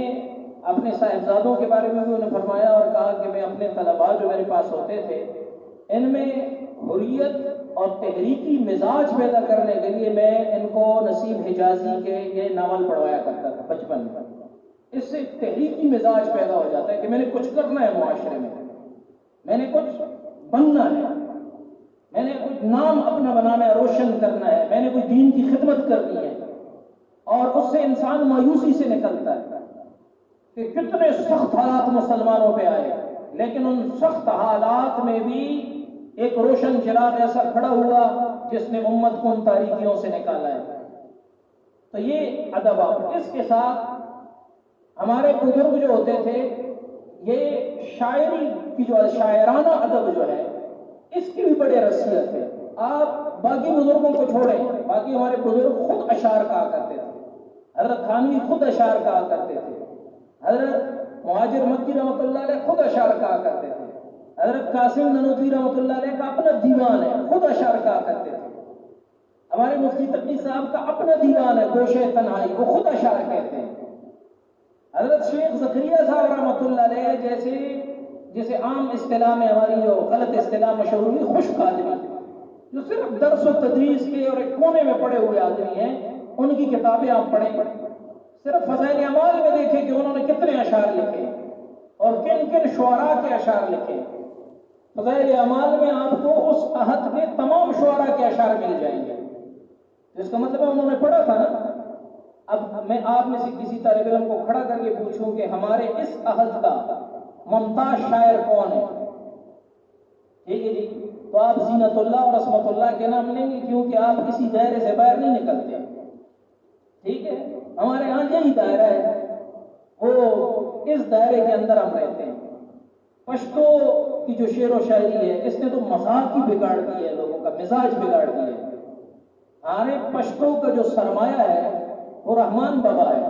اپنے صاحبزادوں کے بارے میں بھی انہیں فرمایا اور کہا کہ میں اپنے طلباء جو میرے پاس ہوتے تھے ان میں حریت اور تحریکی مزاج پیدا کرنے کے لیے میں ان کو نسیم حجازی کے یہ ناول پڑھوایا کرتا تھا بچپن میں. اس سے تحریکی مزاج پیدا ہو جاتا ہے کہ میں نے کچھ کرنا ہے معاشرے میں نے کچھ بننا ہے، میں نے کچھ نام اپنا بنانا ہے، روشن کرنا ہے، میں نے کوئی دین کی خدمت کرنی ہے. اور اس سے انسان مایوسی سے نکلتا ہے کہ کتنے سخت حالات مسلمانوں پہ آئے، لیکن ان سخت حالات میں بھی ایک روشن چراغ ایسا کھڑا ہوا جس نے امت کو ان تاریکیوں سے نکالا ہے. تو یہ ادب آپ. اس کے ساتھ ہمارے بزرگ جو ہوتے تھے یہ شاعری کی جو شاعرانہ ادب جو ہے اس کی بھی بڑی رسیت ہے. آپ باقی بزرگوں کو چھوڑیں، باقی ہمارے بزرگ خود اشعار کہا کرتے تھے. حضرت تھانوی خود اشعار کہا کرتے تھے، حضرت مہاجر مکی رحمۃ اللہ علیہ خود اشعار کہا کرتے تھے، حضرت قاسم ننوتوی رحمۃ اللہ علیہ کا اپنا دیوان ہے، خود اشعار کہا کرتے تھے. ہمارے مفتی تقی صاحب کا اپنا دیوان ہے گوشے تنہائی، وہ خود اشعار کہتے ہیں. حضرت شیخ زکریا صاحب رحمۃ اللہ علیہ جیسے عام اصطلاح میں ہماری جو غلط اصطلاح مشہور ہوئی خشک آدمی، جو صرف درس و تدریس کے اور ایک کونے میں پڑے ہوئے آدمی ہیں، ان کی کتابیں آپ پڑھیں. صرف فضائل اعمال میں دیکھیں کہ انہوں نے کتنے اشعار لکھے اور کن کن شعراء کے اشعار لکھے. فضائل اعمال میں آپ کو اس عہد کے تمام شعراء کے اشعار مل جائیں گے. اس کا مطلب ہے انہوں نے پڑھا تھا نا. اب میں آپ میں سے کسی طالب علم کو کھڑا کر کے پوچھوں کہ ہمارے اس عہد کا ممتاز شاعر کون ہے، ٹھیک ہے جی، تو آپ زینت اللہ اور عصمت اللہ کے نام لیں گے، کیونکہ آپ کسی دائرے سے باہر نہیں نکلتے. ٹھیک ہے، ہمارے ہاں یہی دائرہ ہے، وہ اس دائرے کے اندر ہم رہتے ہیں. پشتو کی جو شعر و شاعری ہے اس نے تو مذاق ہی بگاڑ دی ہے، لوگوں کا مزاج بگاڑ دیا ہے. ہمارے پشتو کا جو سرمایہ ہے وہ رحمان بابا ہے.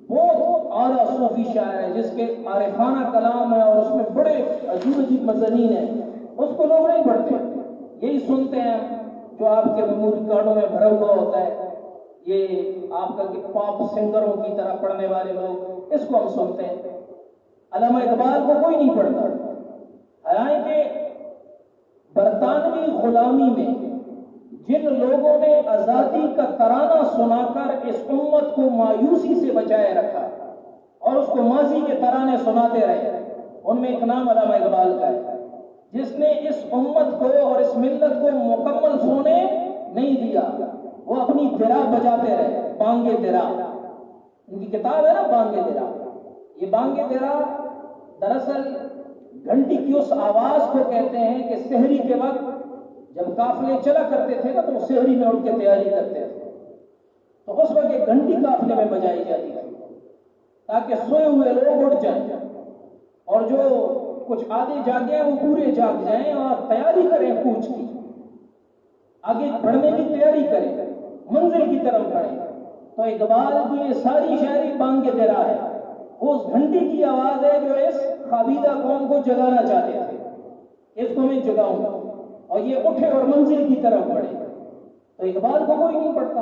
بہت اعلیٰ صوفی شاعر ہے جس کے عارفانہ کلام ہے اور اس میں بڑے عجیب عجیب مضامین ہیں. اس کو لوگ نہیں پڑھتے، یہی سنتے ہیں جو آپ کے میموری کارڈوں میں بھرا ہوا ہوتا ہے. یہ آپ کا کہ پاپ سنگروں کی طرح پڑھنے والے لوگ، اس کو ہم سنتے ہیں. علامہ اقبال کو کوئی نہیں پڑھتا. حالانکہ برطانوی غلامی میں جن لوگوں نے آزادی کا ترانہ سنا کر اس امت کو مایوسی سے بچائے رکھا اور اس کو ماضی کے ترانے سناتے رہے، ان میں ایک نام علامہ اقبال کا ہے، جس نے اس امت کو اور اس ملت کو مکمل سونے نہیں دیا. وہ اپنی درا بجاتے رہے، بانگے درا. ان کی کتاب ہے نا بانگے درا. یہ بانگے درا دراصل گھنٹی کی اس آواز کو کہتے ہیں کہ سحری کے وقت جب قافلے چلا کرتے تھے نا تو سحری میں اٹھ کے تیاری کرتے تھے، تو اس وقت ایک گھنٹی قافلے میں بجائی جاتی تھی تاکہ سوئے ہوئے لوگ اٹھ جائیں اور جو کچھ آدھے جاگے ہیں وہ پورے جاگ جائیں اور تیاری کریں کوچ کی، آگے بڑھنے کی تیاری کریں، منزل کی طرف بڑھیں. تو اقبال کی یہ ساری شاعری بانگ درا ہے. وہ اس گھنٹی کی آواز ہے جو اس خابیدہ قوم کو جگانا چاہتے تھے. اس کو میں جگاؤں اور یہ اٹھے اور منزل کی طرف بڑھے. تو اقبال کو کوئی نہیں پڑھتا.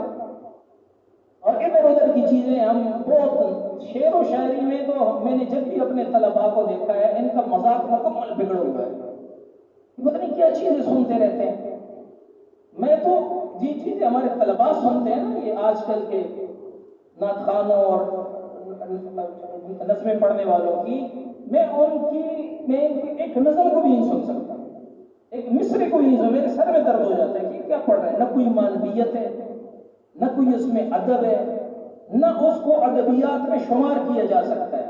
اور ادھر ادھر کی چیزیں ہم بہت شعر و شاعری میں تو میں نے جب بھی اپنے طلباء کو دیکھا ہے ان کا مذاق مکمل بگڑ ہوا ہے. پتہ نہیں کیا چیزیں سنتے رہتے ہیں. میں تو جی چیزیں ہمارے طلباء سنتے ہیں نا، یہ آج کل کے نعت خوانوں اور نظمیں پڑھنے والوں کی، میں ایک نظم کو بھی نہیں سن سکتا، ایک مصرے کو بھی نہیں سن. میرے سر میں درد ہو جاتا ہے کہ کیا پڑھ رہے ہیں. نہ کوئی معنویت ہے، نہ کوئی اس میں ادب ہے، نہ اس کو ادبیات میں شمار کیا جا سکتا ہے.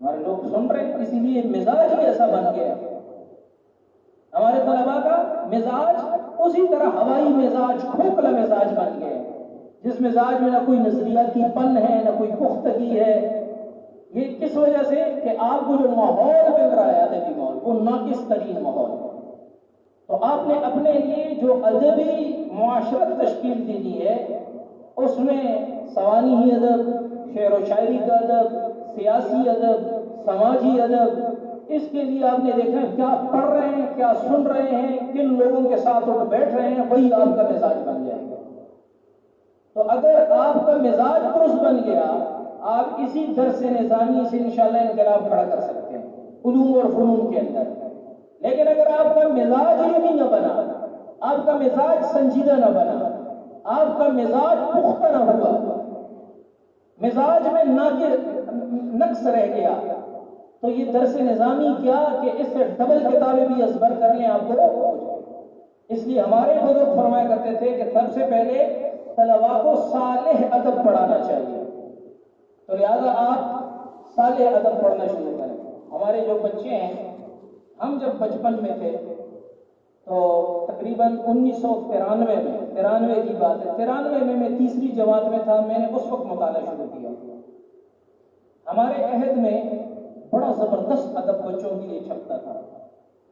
ہمارے لوگ سن رہے ہیں، اسی لیے مزاج بھی ایسا بن گیا ہے. ہمارے طلباء کا مزاج اسی طرح ہوائی مزاج، کھوکھلا مزاج بن گیا ہے، جس مزاج میں نہ کوئی نظریاتی پن ہے نہ کوئی پختگی ہے. یہ کس وجہ سے کہ آپ کو جو ماحول مل رہا ہے ادبی ماحول، وہ ناقص ترین ماحول ہے. تو آپ نے اپنے لیے جو ادبی معاشرت تشکیل دی ہے اس میں سوانحی ادب، شعر و شاعری کا ادب، سیاسی ادب، سماجی ادب، اس کے لیے آپ نے دیکھا کیا پڑھ رہے ہیں، کیا سن رہے ہیں، کن لوگوں کے ساتھ اٹھ بیٹھ رہے ہیں، وہی آپ کا مزاج بن جائے گا. تو اگر آپ کا مزاج درست بن گیا، آپ اسی درس نظامی سے انشاءاللہ انقلاب کھڑا کر سکتے ہیں علوم اور فنون کے اندر. لیکن اگر آپ کا مزاج علمی نہ بنا، آپ کا مزاج سنجیدہ نہ بنا، آپ کا مزاج پختہ نہ ہوا، مزاج میں نقص رہ گیا، تو یہ درس نظامی کیا کہ اس سے ڈبل کتابیں بھی ازبر کر لیں آپ کو. اس لیے ہمارے بزرگ فرمایا کرتے تھے کہ سب سے پہلے طلباء کو صالح ادب پڑھانا چاہیے. تو لہذا آپ صالح ادب پڑھنا شروع کریں. ہمارے جو بچے ہیں، ہم جب بچپن میں تھے تو تقریباً 1993 کی بات ہے، 93 میں میں تیسری جماعت میں تھا. میں نے اس وقت مطالعہ شروع کیا. ہمارے عہد میں بڑا زبردست ادب بچوں کے لیے چھپتا تھا.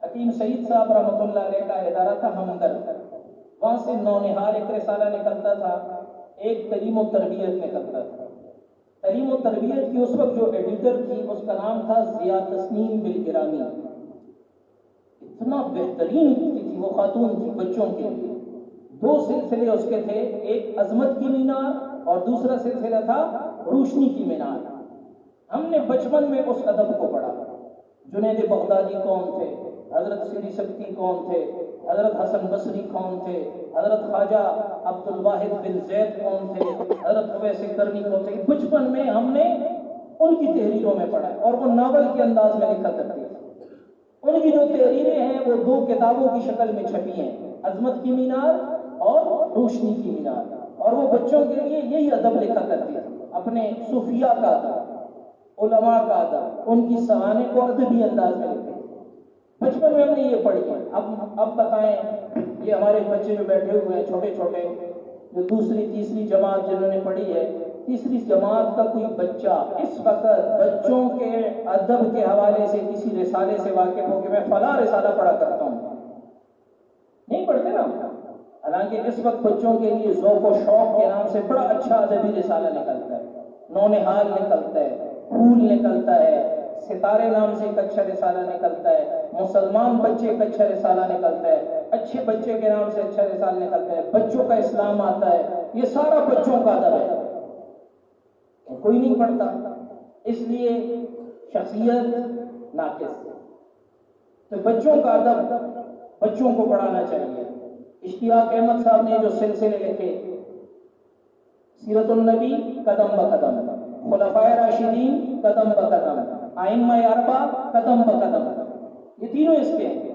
حکیم سعید صاحب رحمۃ اللہ علیہ کا ادارہ تھا ہمدرد، وہاں سے نونہال ایک رسالہ نکلتا تھا، ایک تعلیم و تربیت نکلتا تھا. تعلیم و تربیت کی اس وقت جو ایڈیٹر تھی اس کا نام تھا ضیاء تسنیم بالگرامی. اتنا بہترین لکھتی تھی وہ خاتون تھی بچوں کے لیے. 2 سلسلے اس کے تھے، ایک عظمت کی مینار اور دوسرا سلسلہ تھا روشنی کی مینار. ہم نے بچپن میں اس ادب کو پڑھا. جنید بغدادی کون تھے، حضرت سری سکتی کون تھے، حضرت حسن بصری کون تھے، حضرت خواجہ عبد الواحد بن زید کون تھے، حضرت اویس کرنی کون تھے، بچپن میں ہم نے ان کی تحریروں میں پڑھا ہے، اور وہ ناول کے انداز میں لکھا کرتے تھے۔ ان کی جو تحریریں ہیں وہ 2 کتابوں کی شکل میں چھپی ہیں، عظمت کی مینار اور روشنی کی مینار، اور وہ بچوں کے لیے یہی ادب لکھا کرتی تھی، اپنے صوفیاء کا ادب، علماء کا ادب، ان کی سوانح کو ادبی انداز میں لکھتے تھے۔ بچپن میں ہم نے یہ پڑھی ہے۔ اب بتائیں، یہ ہمارے بچے جو بیٹھے ہوئے ہیں چھوٹے چھوٹے، جو دوسری تیسری جماعت جنہوں نے پڑھی ہے، تیسری جماعت کا کوئی بچہ اس وقت بچوں کے ادب کے حوالے سے کسی رسالے سے واقف ہو کہ میں فلاں رسالہ پڑھا کرتا ہوں؟ نہیں پڑھتے نا۔ حالانکہ اس وقت بچوں کے لیے ذوق و شوق کے نام سے بڑا اچھا ادبی رسالہ نکلتا ہے، نونہال نکلتا ہے، پھول نکلتا ہے، ستارے نام سے ایک اچھا رسالہ نکلتا ہے، مسلمان بچے ایک اچھا رسالہ نکلتا ہے، اچھے بچے کے نام سے اچھا رسالہ نکلتا ہے، بچوں کا اسلام آتا ہے، یہ سارا بچوں کا ادب ہے، کوئی نہیں پڑھتا۔ اس لیے شخصیت ناقص ہے۔ تو بچوں کا ادب بچوں کو پڑھانا چاہیے۔ اشتیاق احمد صاحب نے جو سلسلے لکھے، سیرت النبی قدم بقدم، خلفائے راشدین قدم بقدم، ائمہ اربعہ قدم بقدم، یہ تینوں اس کے ہیں۔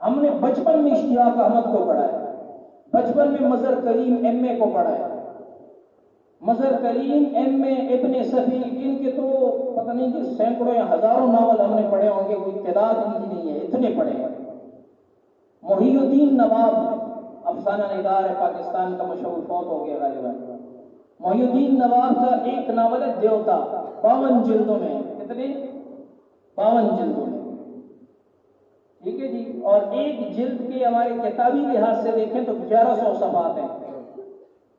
ہم نے بچپن میں اشتیاق احمد کو پڑھا ہے، بچپن میں مظہر کریم ایم اے کو پڑھا ہے، مظہر کریم ایم اے، ابن صفی، ان کے تو پتہ نہیں کہ سینکڑوں یا ہزاروں ناول ہم نے پڑھے ہوں گے، کوئی تعداد ان کی نہیں ہے، اتنے پڑھے ہیں۔ محی الدین نواب افسانہ نگار ہے، پاکستان کا مشہور، فوت ہو گیا غالباً۔ محی الدین نواب کا ایک ناول ہے دیوتا، 52 جلدوں میں، کتنے؟ 52 جلدوں میں، ٹھیک ہے جی۔ اور ایک جلد کے ہمارے کتابی لحاظ سے دیکھیں تو 1100 صفحات ہیں،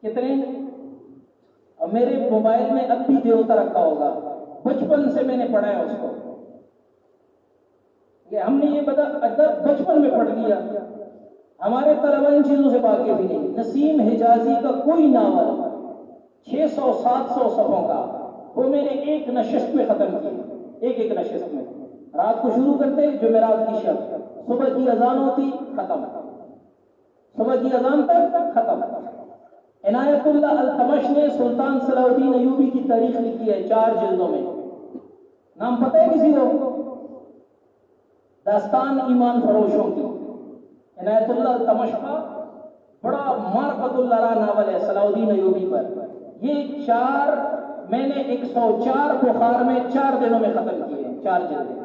کتنے؟ اور میرے موبائل میں اب بھی دیوتا رکھا ہوگا، بچپن سے میں نے پڑھا ہے اس کو، کہ ہم نے یہ ادب بچپن میں پڑھ لیا۔ ہمارے طلباء ان چیزوں سے واقف ہی نہیں۔ نسیم حجازی کا کوئی ناول 600-700 صفحوں کا، وہ میں نے ایک نشست میں ختم کیا، ایک نشست میں۔ رات کو شروع کرتے جمعرات کی شب، صبح کی اذان ہوتی ختم، صبح کی اذان تک ختم۔ عنایت اللہ التمش نے سلطان صلاح الدین ایوبی کی تاریخ لکھی ہے 4 جلدوں میں، نام پتہ ہے کسی کو؟ داستان ایمان فروشوں کی، عنایت اللہ التمش کا بڑا معرفت اللہ ناول ہے صلاح الدین ایوبی پر۔ یہ 4 میں نے 104 بخار میں 4 دنوں میں ختم کیے ہیں، 4 جلدیں،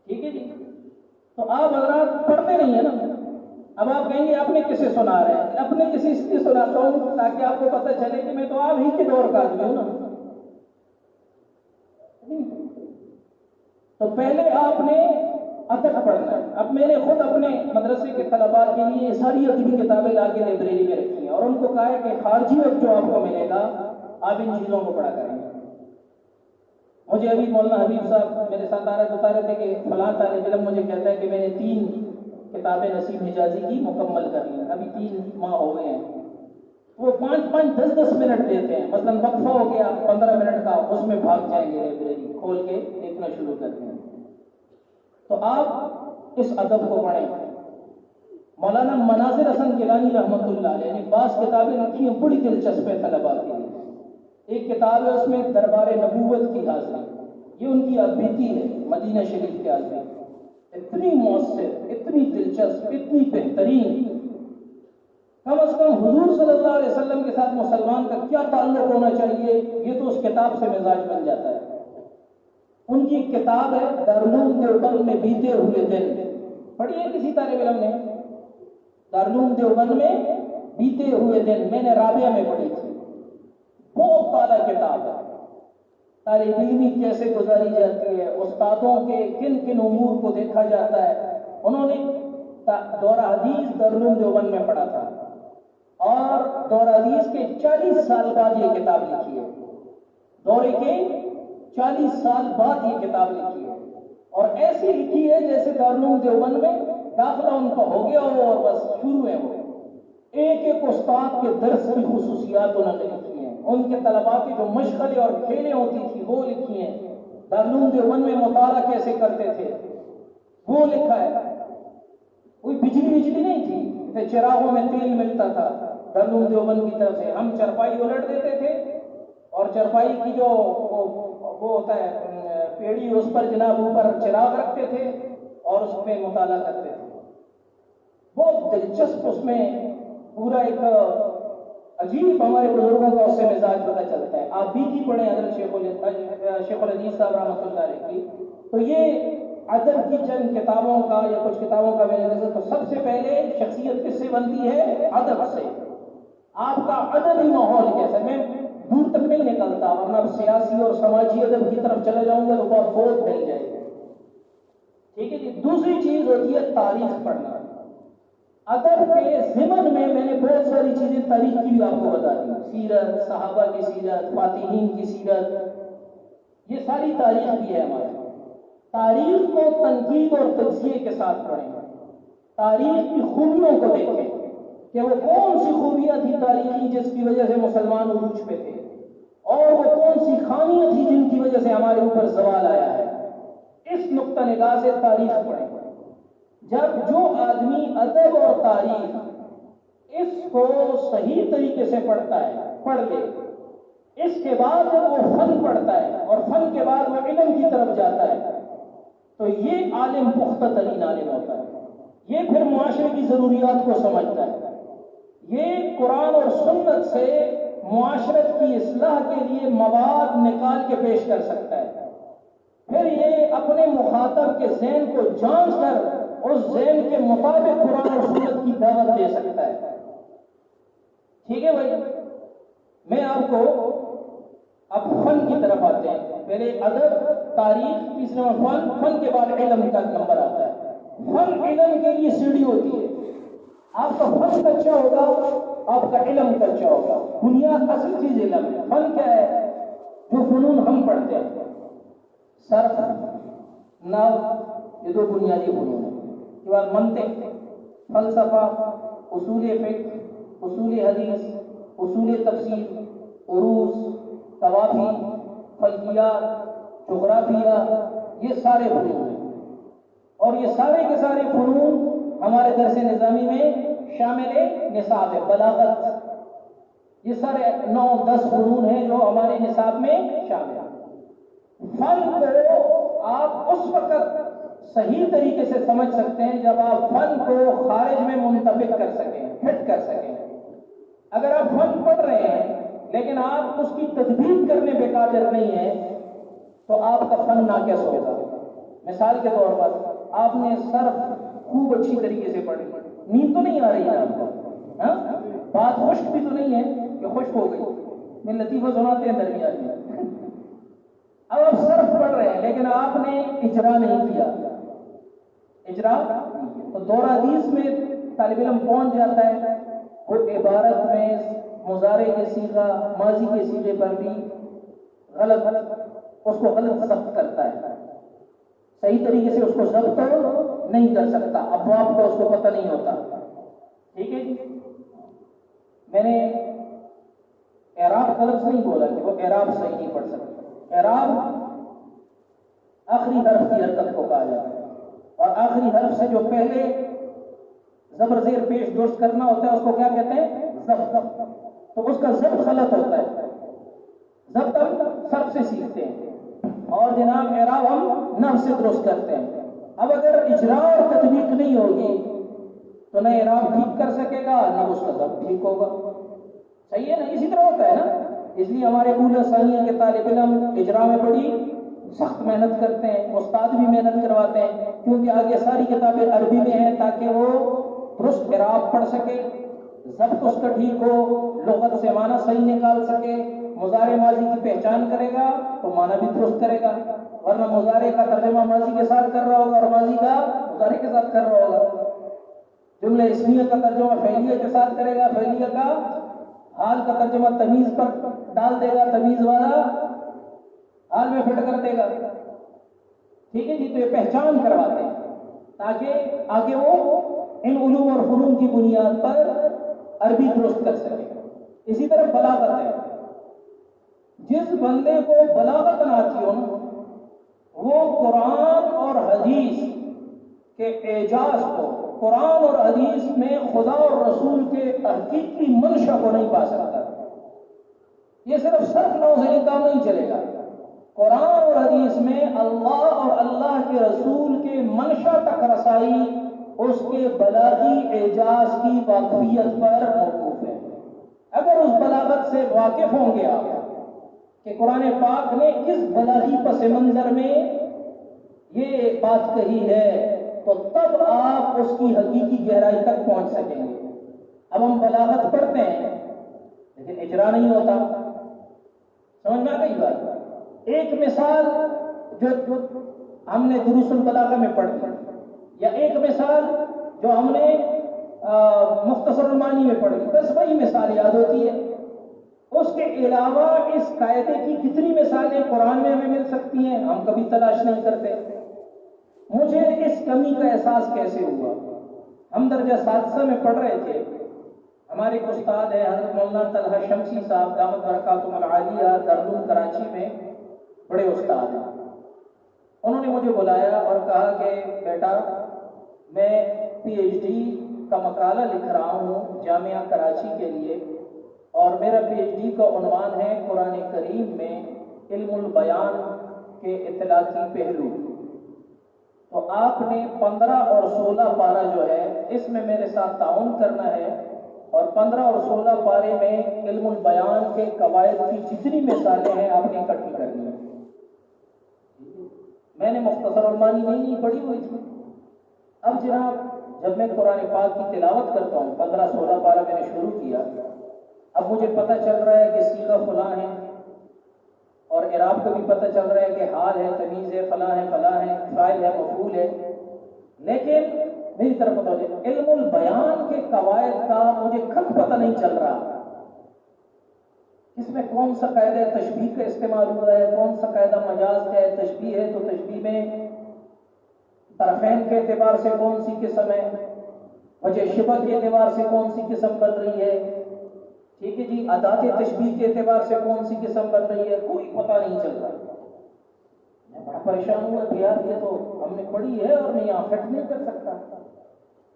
ٹھیک ہے جی۔ تو آپ حضرات پڑھتے نہیں ہیں نا۔ اب آپ کہیں گے اپنے کسے سنا رہے ہیں؟ اپنے کسی اس لیے سناتا ہوں تاکہ آپ کو پتہ چلے کہ میں تو آپ ہی کے دور کا آدمی ہوں نا۔ تو پہلے آپ نے ادب پڑھنا ہے۔ اب میں نے خود اپنے مدرسے کے طلباء کے لیے ساری ادبی کتابیں لا کے لائبریری میں رکھی ہیں، اور ان کو کہا ہے کہ خارجی وقت جو آپ کو ملے گا آپ ان چیزوں کو پڑھا کریں گے۔ مجھے ابھی مولانا حبیب صاحب میرے ساتھ بتا رہے تھے کہ فلاں طالب علم مجھے کہتا ہے کہ میں نے 3 کتابیں نسیم حجازی کی مکمل کر لی، ابھی 3 ماہ ہو گئے ہیں۔ وہ 5-5 10-10 منٹ دیتے ہیں، مثلا وقفہ ہو گیا 15 منٹ کا، اس میں بھاگ جائیں گے لائبریری کھول کے دیکھنا شروع کرتے ہیں۔ تو آپ اس ادب کو پڑھیں۔ مولانا مناظر حسن گیلانی رحمۃ اللہ علیہ نے بعض کتابیں لکھی ہیں بڑی دلچسپ ہے طلباء کے لیے۔ ایک کتاب ہے اس میں دربار نبوت کی حاضری، یہ ان کی ابیتی ہے مدینہ شریف کے حاضری، اتنی مؤثر، اتنی دلچسپ، اتنی بہترین۔ کم از کم حضور صلی اللہ علیہ وسلم کے ساتھ مسلمان کا کیا تعلق ہونا چاہیے، یہ تو اس کتاب سے مزاج بن جاتا ہے۔ ان کی کتاب ہے دارالعلوم دیوبند میں بیتے ہوئے دن، پڑھی ہے کسی طالب علم نے؟ دارالعلوم دیوبند میں بیتے ہوئے دن، میں نے رابعہ میں پڑھی تھی، بہت اعلیٰ کتاب ہے۔ طالب علمی کیسے گزاری جاتی ہے، استادوں کے کن کن امور کو دیکھا جاتا ہے۔ انہوں نے دورہ حدیث دارالعلوم دیوبند میں پڑھا تھا، اور دورہ حدیث کے 40 سال بعد یہ کتاب لکھی ہے، دورے کے 40 سال بعد یہ کتاب لکھی ہے، اور ایسی لکھی ہے جیسے دارالعلوم دیوبند میں داخلہ ان کا ہو گیا ہو اور بس شروع ہے وہ۔ ایک استاد کے درس کی خصوصیات انہوں نے لکھی ہیں، ان کے طلباء کی جو مشغلیں اور کھیلیں ہوتی تھی وہ لکھی ہیں، دارالعلوم دیوبند میں مطالعہ کیسے کرتے تھے وہ لکھا ہے۔ کوئی بجلی نہیں تھی، چراغوں میں تیل ملتا تھا دارالعلوم دیوبند کی طرف سے، ہم چرپائی الٹ دیتے تھے اور چرپائی کی جو وہ ہوتا ہے پیڑی، اس پر جناب اوپر چراغ رکھتے تھے اور اس میں مطالعہ کرتے تھے. بہت دلچسپ اس میں پورا ایک عجیب ہمارے بزرگوں کا اس سے مزاج پتہ چلتا ہے. آپ بھی پڑھیں حضرت شیخ الحدیث صاحب رحمۃ اللہ علیہ کی، تو یہ ادب کی چند کتابوں کا یا کچھ کتابوں کا میں نے تو سب سے پہلے شخصیت کس سے بنتی ہے؟ ادب سے. آپ کا ادبی ماحول کیسا ہے؟ میں دور تک نہیں نکلتا، ورنہ سیاسی اور سماجی ادب کی طرف چلے جاؤں گا تو بہت بہت پھیل جائے گا. ٹھیک ہے جی. دوسری چیز ہوتی ہے تاریخ پڑھنا. ادب کے ضمن میں نے بہت ساری چیزیں تاریخ کی بھی آپ کو بتا دی، سیرت، صحابہ کی سیرت، فاتحین کی سیرت، یہ ساری تاریخ بھی ہے ہمارے. تاریخ کو تنقید اور تجزیے کے ساتھ پڑھیں، تاریخ کی خوبیوں کو دیکھیں کہ وہ کون سی خوبیاں تھی تاریخی جس کی وجہ سے مسلمان عروج پہ تھے، اور وہ کون سی خامیاں تھی جن کی وجہ سے ہمارے اوپر زوال آیا ہے. اس نقطہ نگاہ سے تاریخ پڑھیں. جب جو آدمی ادب اور تاریخ اس کو صحیح طریقے سے پڑھتا ہے، پڑھ لے، اس کے بعد جب وہ فن پڑھتا ہے اور فن کے بعد وہ علم کی طرف جاتا ہے، تو یہ عالم پختہ ترین عالم ہوتا ہے. یہ پھر معاشرے کی ضروریات کو سمجھتا ہے. یہ قرآن اور سنت سے معاشرت کی اصلاح کے لیے مواد نکال کے پیش کر سکتا ہے. پھر یہ اپنے مخاطب کے ذہن کو جانچ کر اس ذہن کے مطابق قرآن اور سنت کی دعوت دے سکتا ہے. ٹھیک ہے بھائی. میں آپ کو اب فن کی طرف آتے ہیں. پہلے ادب، تاریخ، تیسرے فن، فن کے بعد علم کا نمبر آتا ہے. فن علم کے لیے سیڑھی ہوتی ہے. آپ کا فن کچا ہوگا، آپ کا علم کچا ہوگا. بنیاد اصل چیز علم ہے. فن کیا ہے؟ جو فنون ہم پڑھتے ہیں، صرف، نحو، یہ دو بنیادی فنون ہیں. اس کے بعد منطق، فلسفہ، اصول فقہ، اصول حدیث، اصول تفسیر، عروض، طوافی، فلکیات، جغرافیہ، یہ سارے فنون ہیں. اور یہ سارے کے سارے فنون ہمارے درس نظامی میں شامل نصاب ہے. بلاغت، یہ سارے 9-10 فنون ہیں جو ہمارے نصاب میں شامل ہیں. فن کو آپ اس وقت صحیح طریقے سے سمجھ سکتے ہیں جب آپ فن کو خارج میں منطبق کر سکیں، فٹ کر سکیں. اگر آپ فن پڑھ رہے ہیں لیکن آپ اس کی تطبیق کرنے پہ قادر نہیں ہیں تو آپ کا فن ناقص ہوگا. مثال کے طور پر آپ نے صرف خوب اچھی طریقے سے پڑھی، نیند تو نہیں آ رہی ہے آپ کو، ہاں؟ بات خشک بھی تو نہیں ہے کہ خشک ہو گئی. میں لطیفہ سناتے ہیں درمیان میں. اب آپ صرف پڑھ رہے ہیں لیکن آپ نے اجرا نہیں کیا. اجرا تو دور حدیث میں طالب علم پہنچ جاتا ہے، وہ عبارت میں مضارع کے صیغہ، ماضی کے صیغے پر بھی غلط اس کو غلط ضبط کرتا ہے. صحیح طریقے سے اس کو ضبط نہیں کر سکتا. اب آپ کو اس کو پتہ نہیں ہوتا. ٹھیک ہے جی. میں نے اعراب کا لفظ نہیں بولا کہ وہ اعراب صحیح نہیں پڑھ سکتا. اعراب آخری حرف کی حرکت کو کہا جاتا ہے، اور آخری حرف سے جو پہلے زبر زیر پیش درست کرنا ہوتا ہے اس کو کیا کہتے ہیں؟ ضبط. تو اس کا ضبط غلط ہوتا ہے. ضبط ہم صرف سے سیکھتے ہیں اور جناب اعراب ہم نحو سے درست کرتے ہیں. اب اگر اجرا اور تطبیق نہیں ہوگی تو نہ اعراب ٹھیک کر سکے گا نہ اس کا ضبط ٹھیک ہوگا. صحیح ہے نا؟ اسی طرح ہوتا ہے نا. اس لیے ہمارے اولى ثانیہ کے طالب علم اجرا میں بڑی سخت محنت کرتے ہیں، استاد بھی محنت کرواتے ہیں، کیونکہ آگے ساری کتابیں عربی میں ہیں تاکہ وہ درست اعراب پڑھ سکے، ضبط اس کا ٹھیک ہو، لغت سے معنی صحیح نکال سکے. مضارع ماضی کی پہچان کرے گا تو معنی بھی درست کرے گا، ورنہ مضارع کا ترجمہ ماضی کے ساتھ کر رہا ہوگا اور ماضی کا مضارع کے ساتھ کر رہا ہوگا. جملہ اسمیہ کا ترجمہ فعلیہ کے ساتھ کرے گا، فعلیہ کا حال کا ترجمہ تمیز پر ڈال دے گا، تمیز والا حال میں فٹ کر دے گا. ٹھیک ہے جی. تو یہ پہچان کرواتے ہیں تاکہ آگے وہ ان علوم اور فنون کی بنیاد پر عربی درست کر سکے. اسی طرح بلاغت ہے. جس بندے کو بلاغت نہ آتی ہو نا، وہ قرآن اور حدیث کے اعجاز کو قرآن اور حدیث میں خدا اور رسول کے حقیقی منشا کو نہیں پا سکتا۔ یہ صرف صرف نوزری کام نہیں چلے گا۔ قرآن اور حدیث میں اللہ اور اللہ کے رسول کے منشا تک رسائی اس کے بلاغی اعجاز کی واقفیت پر موقوف ہے۔ اگر اس بلاغت سے واقف ہوں گے آپ کہ قرآن پاک نے کس بلاغی پس منظر میں یہ بات کہی ہے، تو تب آپ اس کی حقیقی گہرائی تک پہنچ سکیں گے۔ اب ہم بلاغت پڑھتے ہیں لیکن اجرا نہیں ہوتا، سمجھ میں آ گئی بات؟ ایک مثال جو ہم نے دروس البلاغہ میں پڑھی، یا ایک مثال جو ہم نے مختصر المعانی میں پڑھی، بس وہی مثال یاد ہوتی ہے۔ اس کے علاوہ اس قاعدے کی کتنی مثالیں قرآن میں ہمیں مل سکتی ہیں، ہم کبھی تلاش نہیں کرتے۔ مجھے اس کمی کا احساس کیسے ہوا؟ ہم درجہ سادسہ میں پڑھ رہے تھے، ہمارے ایک استاد ہے حضرت مولانا طلحہ شمسی صاحب دامت برکاتہم العالیہ دارالعلوم کراچی میں، بڑے استاد ہیں۔ انہوں نے مجھے بلایا اور کہا کہ بیٹا میں پی ایچ ڈی کا مقالہ لکھ رہا ہوں جامعہ کراچی کے لیے، اور میرا پی ایچ ڈی کا عنوان ہے قرآن کریم میں علم البیان کے اطلاقی پہلو۔ تو آپ نے 15 اور 16 پارہ جو ہے اس میں میرے ساتھ تعاون کرنا ہے، اور 15 اور 16 پارے میں علم البیان کے قواعد کی جتنی مثالیں ہیں آپ نے اکٹھی کرنی ہیں۔ میں نے مختصر المعانی نہیں پڑھی ہوئی تھی۔ اب جناب جب میں قرآن پاک کی تلاوت کرتا ہوں، 15-16 پارہ میں نے شروع کیا، اب مجھے پتہ چل رہا ہے کہ صیغہ فلاں ہے، اور اعراب کو بھی پتہ چل رہا ہے کہ حال ہے، تمیز ہے، فلاں ہے، فلاں ہے، فاعل ہے، مفعول ہے، لیکن میری طرف متوجہ علم البیان کے قواعد کا مجھے خط پتہ نہیں چل رہا۔ اس میں کون سا قاعدہ تشبیہ کا استعمال ہوا ہے، کون سا قاعدہ مجاز کا ہے، تشبیہ ہے تو تشبیہ میں طرفین کے اعتبار سے کون سی قسم ہے، وجہ شبہ کے اعتبار سے کون سی قسم بن رہی ہے، ٹھیک ہے جی، ادات تشبیہ کے اعتبار سے کون سی قسم بن رہی ہے، کوئی پتہ نہیں چل رہا۔ میں بڑا پریشان ہوا کہ یار یہ تو ہم نے پڑھی ہے اور میں یہاں فٹ نہیں کر سکتا۔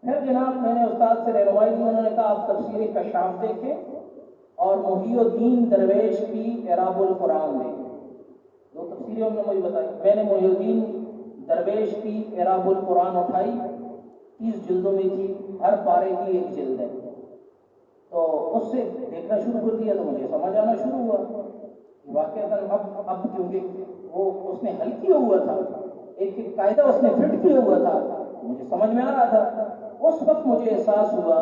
پھر جناب میں نے استاد سے رہنمائی دی، انہوں نے کہا آپ تفسیر کشاف دیکھیں اور محی الدین درویش کی اعراب القرآن دیکھیں۔ دو تفسیریں انہوں نے مجھے بتائی، میں نے محی الدین درویش کی اعراب القرآن اٹھائی، 30 جلدوں میں تھی، ہر پارے کی ایک جلد ہے، تو اس سے دیکھنا شروع کر دیا تو مجھے سمجھ آنا شروع ہوا واقعہ۔ اب کیونکہ وہ اس نے حل کیا ہوا تھا، ایک ایک قاعدہ اس نے فٹ کیا ہوا تھا، مجھے سمجھ میں آ رہا تھا۔ اس وقت مجھے احساس ہوا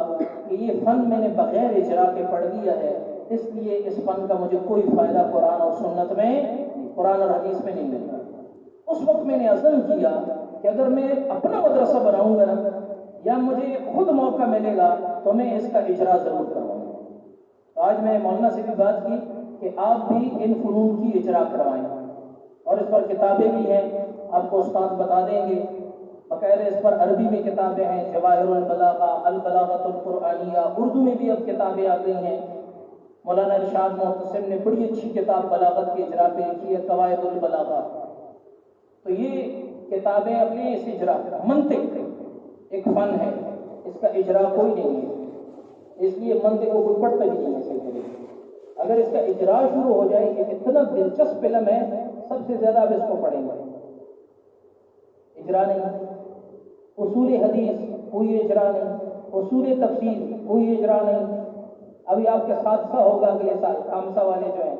کہ یہ فن میں نے بغیر اجرا کے پڑھ دیا ہے، اس لیے اس فن کا مجھے کوئی فائدہ قرآن اور سنت میں، قرآن اور حدیث میں نہیں ملتا۔ اس وقت میں نے عزم کیا کہ اگر میں اپنا مدرسہ بناؤں گا نا، یا مجھے خود موقع ملے گا تو میں اس کا اجرا ضرور کرواؤں گا۔ تو آج میں نے مولانا سے بھی بات کی کہ آپ بھی ان فنون کی اجرا کروائیں، اور اس پر کتابیں بھی ہیں، آپ کو استاد بتا دیں گے، باقاعدہ اس پر عربی میں کتابیں ہیں، جواہر البلاغہ، البلاغۃ القرآنیہ، اردو میں بھی اب کتابیں آ گئی ہیں۔ مولانا ارشاد معتصم نے بڑی اچھی کتاب بلاغت کے اجرا پہ لکھی ہے، قواعد البلاغہ۔ تو یہ کتابیں اپنے اس اجرا، منطق ایک فن ہے، اس کا اجرا کوئی نہیں ہے، اس لیے منطق کو کوئی پڑھتا بھی نہیں ہے صحیح طریقے سے۔ اگر اس کا اجرا شروع ہو جائے کہ اتنا دلچسپ علم ہے، سب سے زیادہ اب اس کو پڑھیں گے، اجرا نہیں۔ اصول حدیث کوئی اجرا نہیں، اصول تفسیر کوئی اجرا نہیں۔ ابھی آپ کے ساتھ ہوگا اگلے سال، خامسہ والے جو ہیں،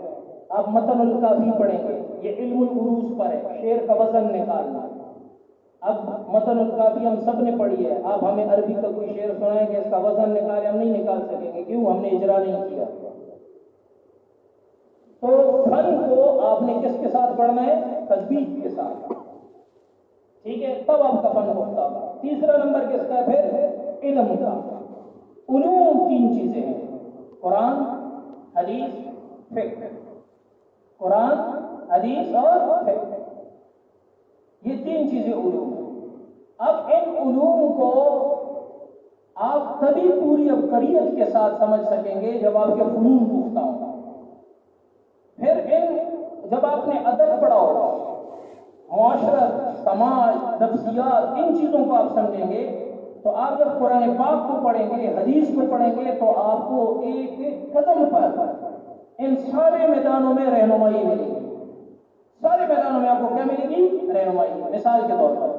آپ متن الکافی پڑھیں گے، یہ علم العروض پر ہے، شعر کا وزن نکالنا۔ اب متن الکافی ہم سب نے پڑھی ہے، آپ ہمیں عربی کا کوئی شعر سنائیں گے، اس کا وزن نکالیں، ہم نہیں نکال سکیں گے، کیوں؟ ہم نے اجرا نہیں کیا۔ تو فن کو آپ نے کس کے ساتھ پڑھنا ہے؟ تجوید کے ساتھ، ٹھیک ہے، تب آپ کا فن پختہ ہوگا۔ تیسرا نمبر کس کا؟ پھر علم کا۔ علوم 3 چیزیں ہیں، قرآن، حدیث، فقہ۔ قرآن، حدیث اور فقہ، یہ 3 چیزیں علوم ہیں۔ اب ان علوم کو آپ تبھی پوری عبقریت کے ساتھ سمجھ سکیں گے جب آپ کے فنون پختہ ہوں۔ پھر جب آپ نے ادب پڑھا ہوگا، معاشرت، سماج، نفسیات، ان چیزوں کو آپ سمجھیں گے تو آپ جب قرآن پاک کو پڑھیں گے، حدیث کو پڑھیں گے، تو آپ کو ایک ایک قدم پر ان سارے میدانوں میں رہنمائی ملے گی. سارے میدانوں میں آپ کو کیا ملے گی؟ رہنمائی. مثال کے طور پر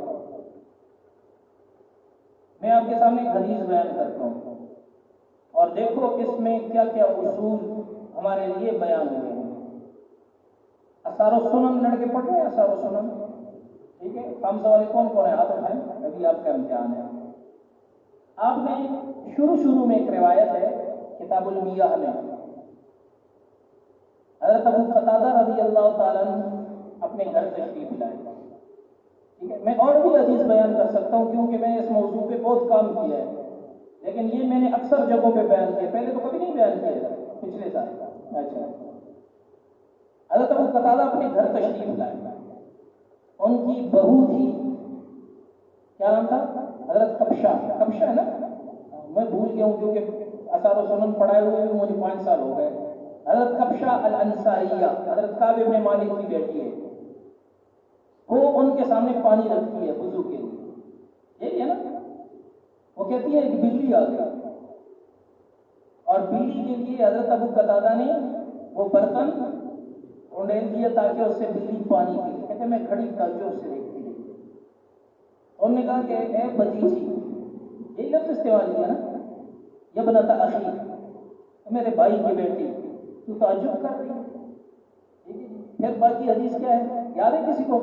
میں آپ کے سامنے ایک حدیث بیان کرتا ہوں اور دیکھو اس میں کیا کیا اصول ہمارے لیے بیان ہوئے ہیں. اثار و سنن لڑکے پڑھ رہے ہیں؟ اثار و سنن ٹھیک ہے. ہم سوال کون کون ہے؟ ہاتھ اٹھائیں، ابھی آپ کا امتحان ہے. آپ نے شروع میں ایک روایت ہے کتاب المیہ میں، حضرت ابو قتادہ رضی اللہ تعالیٰ عنہ اپنے گھر تشریف لائے. ٹھیک ہے، میں اور بھی حدیث بیان کر سکتا ہوں کیونکہ میں نے اس موضوع پہ بہت کام کیا ہے، لیکن یہ میں نے اکثر جگہوں پہ بیان کیا، پہلے تو کبھی نہیں بیان کیا، پچھلے سال. اچھا، حضرت ابو قتادہ اپنے گھر تشریف لائے. ان کی بہو تھی، کیا نام تھا؟ حضرت کبشہ. کبشہ ہے نا، میں بھول گیا ہوں کیونکہ اثار و سنن پڑھائے ہوئے بھی مجھے 5 سال ہو گئے. حضرت کبشہ الانصاریہ، حضرت کعب بن مالک کی بیٹی ہے. وہ ان کے سامنے پانی رکھتی ہے وضو کے لیے، یہی ہے نا. وہ کہتی ہے ایک بلی آ گئی، اور بلی کے لیے حضرت ابو قتادہ نے وہ برتن انڈیل دیا تاکہ اس سے بلی پانی پی. کہتے میں کھڑی توجہ سے دیکھتی رہی. انہوں نے کہا کہ اے بھتیجی، یہی لفظ استعمال کیا نا، یبنۃ اخی، میرے بھائی کی بیٹی، تو تعجب کر رہی ہے. پھر باقی حدیث کیا ہے؟ یاد ہے کسی کو؟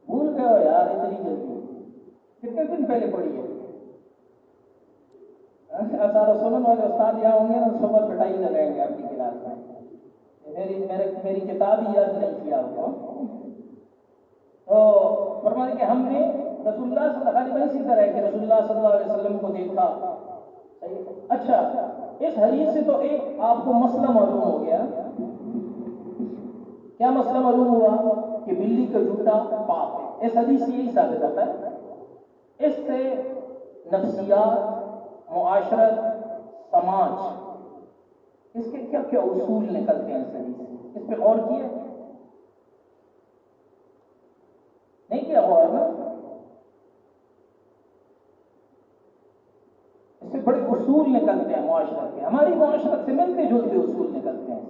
بھول گئے ہو یار اتنی جلدی؟ کتنے دن پہلے پڑھی ہے؟ اثار و سنن والے استاد یہاں ہوں گے نا، صبح پٹائی لگائیں گے آپ کی کلاس میں. میری کتاب ہی یاد نہیں کیا آپ کو. تو فرمایا کہ ہم نے رسول اللہ صلی اللہ علیہ وسلم اسی طرح کہ رسول اللہ صلی اللہ علیہ وسلم کو دیکھا. اچھا، اس حدیث سے تو ایک آپ کو مسئلہ معلوم ہو گیا. کیا مسئلہ معلوم ہوا؟ کہ بلی کا جوتا پاک ہے. اس حدیث سے یہی ثابت ہوتا ہے. اس سے نفسیات، معاشرت، سماج، اس کے کیا کیا اصول نکلتے ہیں اس حدیث سے. اس پہ غور کیا نہیں کیا غور نا؟ اس سے بڑے اصول نکلتے ہیں معاشرت کے، ہماری معاشرت سے ملتے جلتے اصول نکلتے ہیں.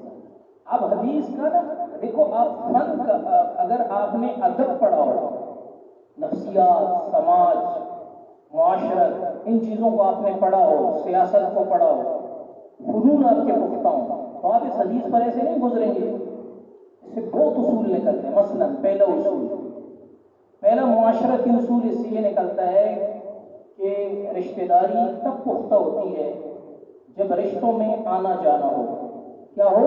اب حدیث کا نا دیکھو، آپ فن کا اگر آپ نے ادب پڑھا ہو، نفسیات، سماج، معاشرت، ان چیزوں کو آپ نے پڑھا ہو، سیاست کو پڑھا ہو، فنون آپ کے پختہ ہوں، تو آپ اس حدیث پر ایسے نہیں گزریں گے. اس سے بہت اصول نکلتے ہیں. مثلا پہلا معاشرتی اصول اس سے یہ نکلتا ہے کہ رشتہ داری تب پختہ ہوتی ہے جب رشتوں میں آنا جانا ہو. کیا ہو؟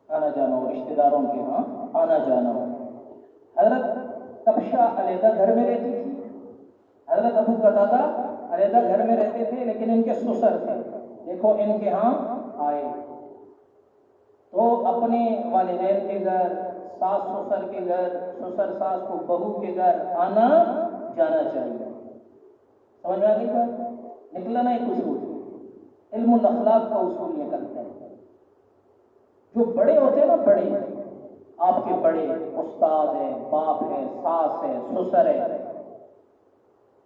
آنا جانا ہو، رشتہ داروں کے ہاں آنا جانا ہو. حضرت کبشہ علیحدہ گھر میں رہتی تھی، حضرت ابو قتادہ علیحدہ گھر میں رہتے تھے، لیکن ان کے سسر تھے. دیکھو ان کے ہاں آئے تو اپنے والدین کے گھر، ساس سسر کے گھر، سسر ساس کو بہو کے گھر آنا جانا چاہیے. سمجھ میں آ گئی بات؟ نکلا نا ایک اصول، علم الاخلاق کا اصول نکلتا ہے. جو بڑے ہوتے ہیں نا، بڑے آپ کے بڑے استاد ہیں، باپ ہے، ساس ہے، سسر ہے،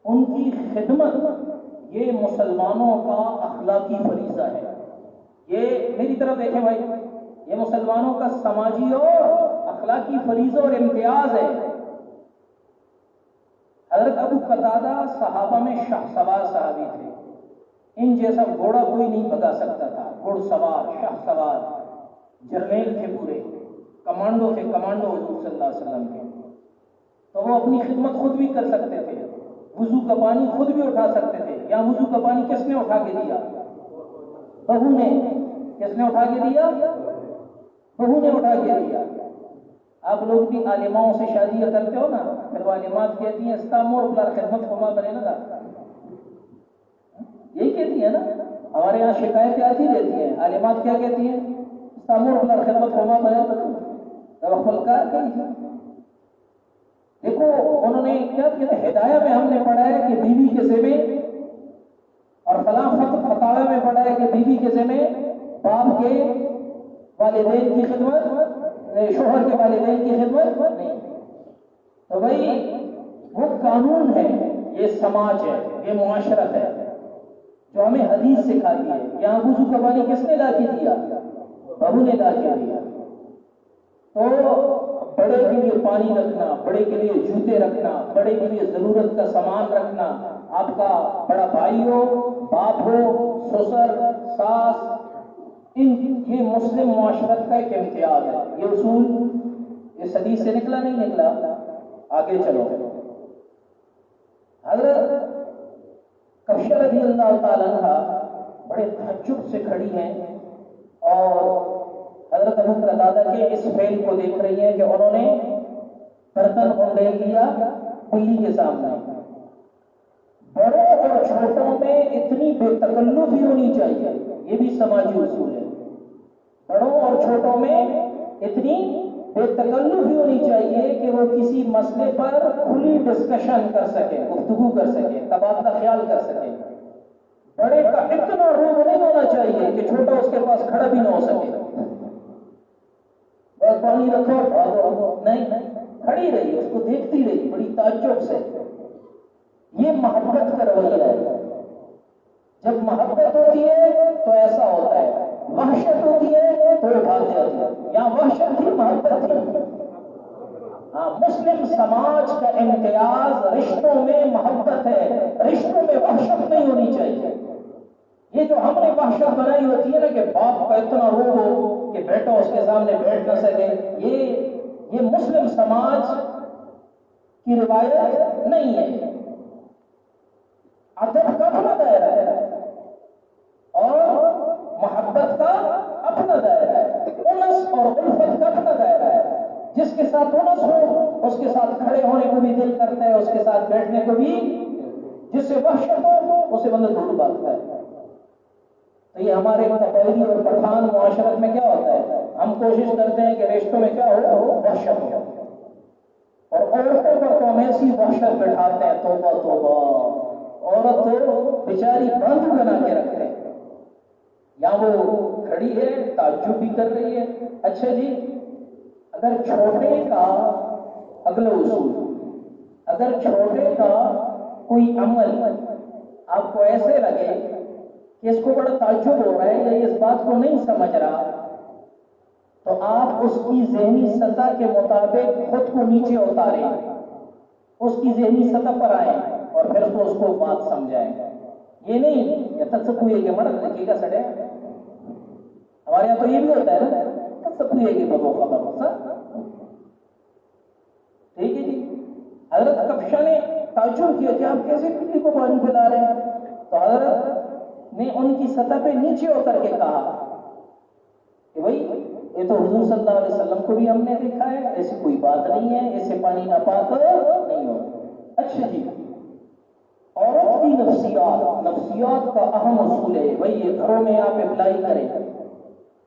ان کی خدمت یہ مسلمانوں کا اخلاقی فریضہ ہے. یہ میری طرف دیکھیں بھائی، یہ مسلمانوں کا سماجی اور اخلاقی فریضہ اور امتیاز ہے. حضرت ابو قتادہ صحابہ میں شاہ سوار صحابی تھے. ان جیسا گھوڑا کوئی نہیں بھگا سکتا تھا. گھوڑ سوار، شاہ سوار، جرنیل تھے، پورے کمانڈو تھے، کمانڈو حضور صلی اللہ علیہ وسلم کے. تو وہ اپنی خدمت خود بھی کر سکتے تھے، وضو کا پانی خود بھی اٹھا سکتے تھے. یا وضو کا پانی کس نے اٹھا کے دیا؟ بہو نے. کس نے اٹھا کے دیا؟ بہو نے اٹھا کے دیا. آپ لوگ بھی عالماؤں سے شادیاں کرتے ہو نا، پھر وہ عالمات کہتی ہیں استامور بلار خدمت کو ماں بنے نا. یہی کہتی ہے نا، ہمارے یہاں شکایتیں آتی رہتی ہیں. عالمات کیا کہتی ہیں؟ استامور بلار خدمت کو ماں بنے نا. فلکار کہیں دیکھو انہوں نے کیا کہتے ہیں، ہدایہ میں ہم نے پڑھا ہے کہ بیوی کے ذمے، اور فلاں فتاوی میں پڑھا ہے کہ بیوی کے ذمے باپ کے والدین کی خدمت، شوہر کے والدین کی خدمت نہیں. تو بھائی وہ قانون ہے، یہ سماج ہے، یہ معاشرت ہے جو ہمیں حدیث سکھاتی ہے. یہاں وضو کا پانی کس نے لا کے دیا؟ بہو نے لا کے دیا. تو بڑے کے لیے پانی رکھنا، بڑے کے لیے جوتے رکھنا، بڑے کے لیے ضرورت کا سامان رکھنا، آپ کا بڑا بھائی ہو، باپ ہو، سسر، ساس، یہ مسلم معاشرت کا ایک امتیاز ہے. یہ اصول اس حدیث سے نکلا نہیں نکلا؟ آگے چلو. حضرت کبشہ رضی اللہ تعالیٰ عنہ بڑے تعجب سے کھڑی ہیں اور حضرت ابو قتادہ کے اس فعل کو دیکھ رہی ہیں کہ انہوں نے برتن انڈیل دیا کلی کے سامنے. بڑوں اور چھوٹوں میں اتنی بے تکلفی ہونی چاہیے، یہ بھی سماجی اصول ہے. بڑوں اور چھوٹوں میں اتنی بے تکلفی ہونی چاہیے کہ وہ کسی مسئلے پر کھلی ڈسکشن کر سکیں، گفتگو کر سکیں، تبادلہ خیال کر سکیں. بڑے کا اتنا روب نہیں ہونا چاہیے کہ چھوٹا اس کے پاس کھڑا بھی نہ ہو سکے. بس پانی رکھو بھاگو، نہیں، کھڑی رہی، اس کو دیکھتی رہی بڑی تعجب سے. یہ محبت کا رویہ ہے. جب محبت ہوتی ہے تو ایسا ہوتا ہے، وحشت ہوتی ہے تو وہ بھاگ جاتی ہے. یہاں وحشت تھی، محبت تھی. ہاں، مسلم سماج کا امتیاز رشتوں میں محبت ہے، رشتوں میں وحشت نہیں ہونی چاہیے. یہ جو ہم نے وحشت بنائی ہوتی ہے نا کہ باپ کا اتنا روب ہو کہ بیٹا اس کے سامنے بیٹھ نہ سکے، یہ مسلم سماج کی روایت نہیں ہے. ادب کا اپنا دائرہ ہے اور محبت کا اپنا دائرہ ہے، انس اور الفت کا اپنا دائرہ ہے. جس کے ساتھ انس ہو اس کے ساتھ کھڑے ہونے کو بھی دل کرتا ہے، اس کے ساتھ بیٹھنے کو بھی. جس سے وحشت ہو اسے بندہ دور بھاگتا ہے. تو یہ ہمارے قبائلی اور پٹھان معاشرت میں کیا ہوتا ہے؟ ہم کوشش کرتے ہیں کہ رشتوں میں کیا ہو؟ وحشت ہو. اور عورتوں پر تو ہم ایسی وحشت بٹھاتے ہیں، توبہ توبہ، عورت تو بیچاری بند بنا کے رکھتے ہیں. یا وہ کھڑی ہے تعجب بھی کر رہی ہے. اچھا جی، اگر چھوٹے کا اگلا اصول، اگر چھوٹے کا کوئی عمل آپ کو ایسے لگے کہ اس کو بڑا تعجب ہو رہا ہے یا یہ اس بات کو نہیں سمجھ رہا، تو آپ اس کی ذہنی سطح کے مطابق خود کو نیچے اتاریں، اس کی ذہنی سطح پر آئیں اور پھر اس کو بات سمجھائیں. یہ نہیں یا تک سکوئے کے مرد لکھے گا سڑے. ہمارے یہاں تو یہ بھی ہوتا ہے نا، تک سکوئے کے بدو خبر ہوتا. ٹھیک ہے جی. حضرت کبشہ نے تعجب کیا کہ آپ کیسے کسی کو پانی پلا رہے ہیں؟ تو حضرت نے ان کی سطح پہ نیچے اتر کے کہا کہ بھائی یہ تو حضور صلی اللہ علیہ وسلم کو بھی ہم نے دیکھا ہے، ایسی کوئی بات نہیں ہے، اسے پانی ناپاک نہیں ہو. اچھا جی، عورت کی نفسیات کا اہم اصول ہے بھائی، یہ گھروں میں آپ اپلائی کریں،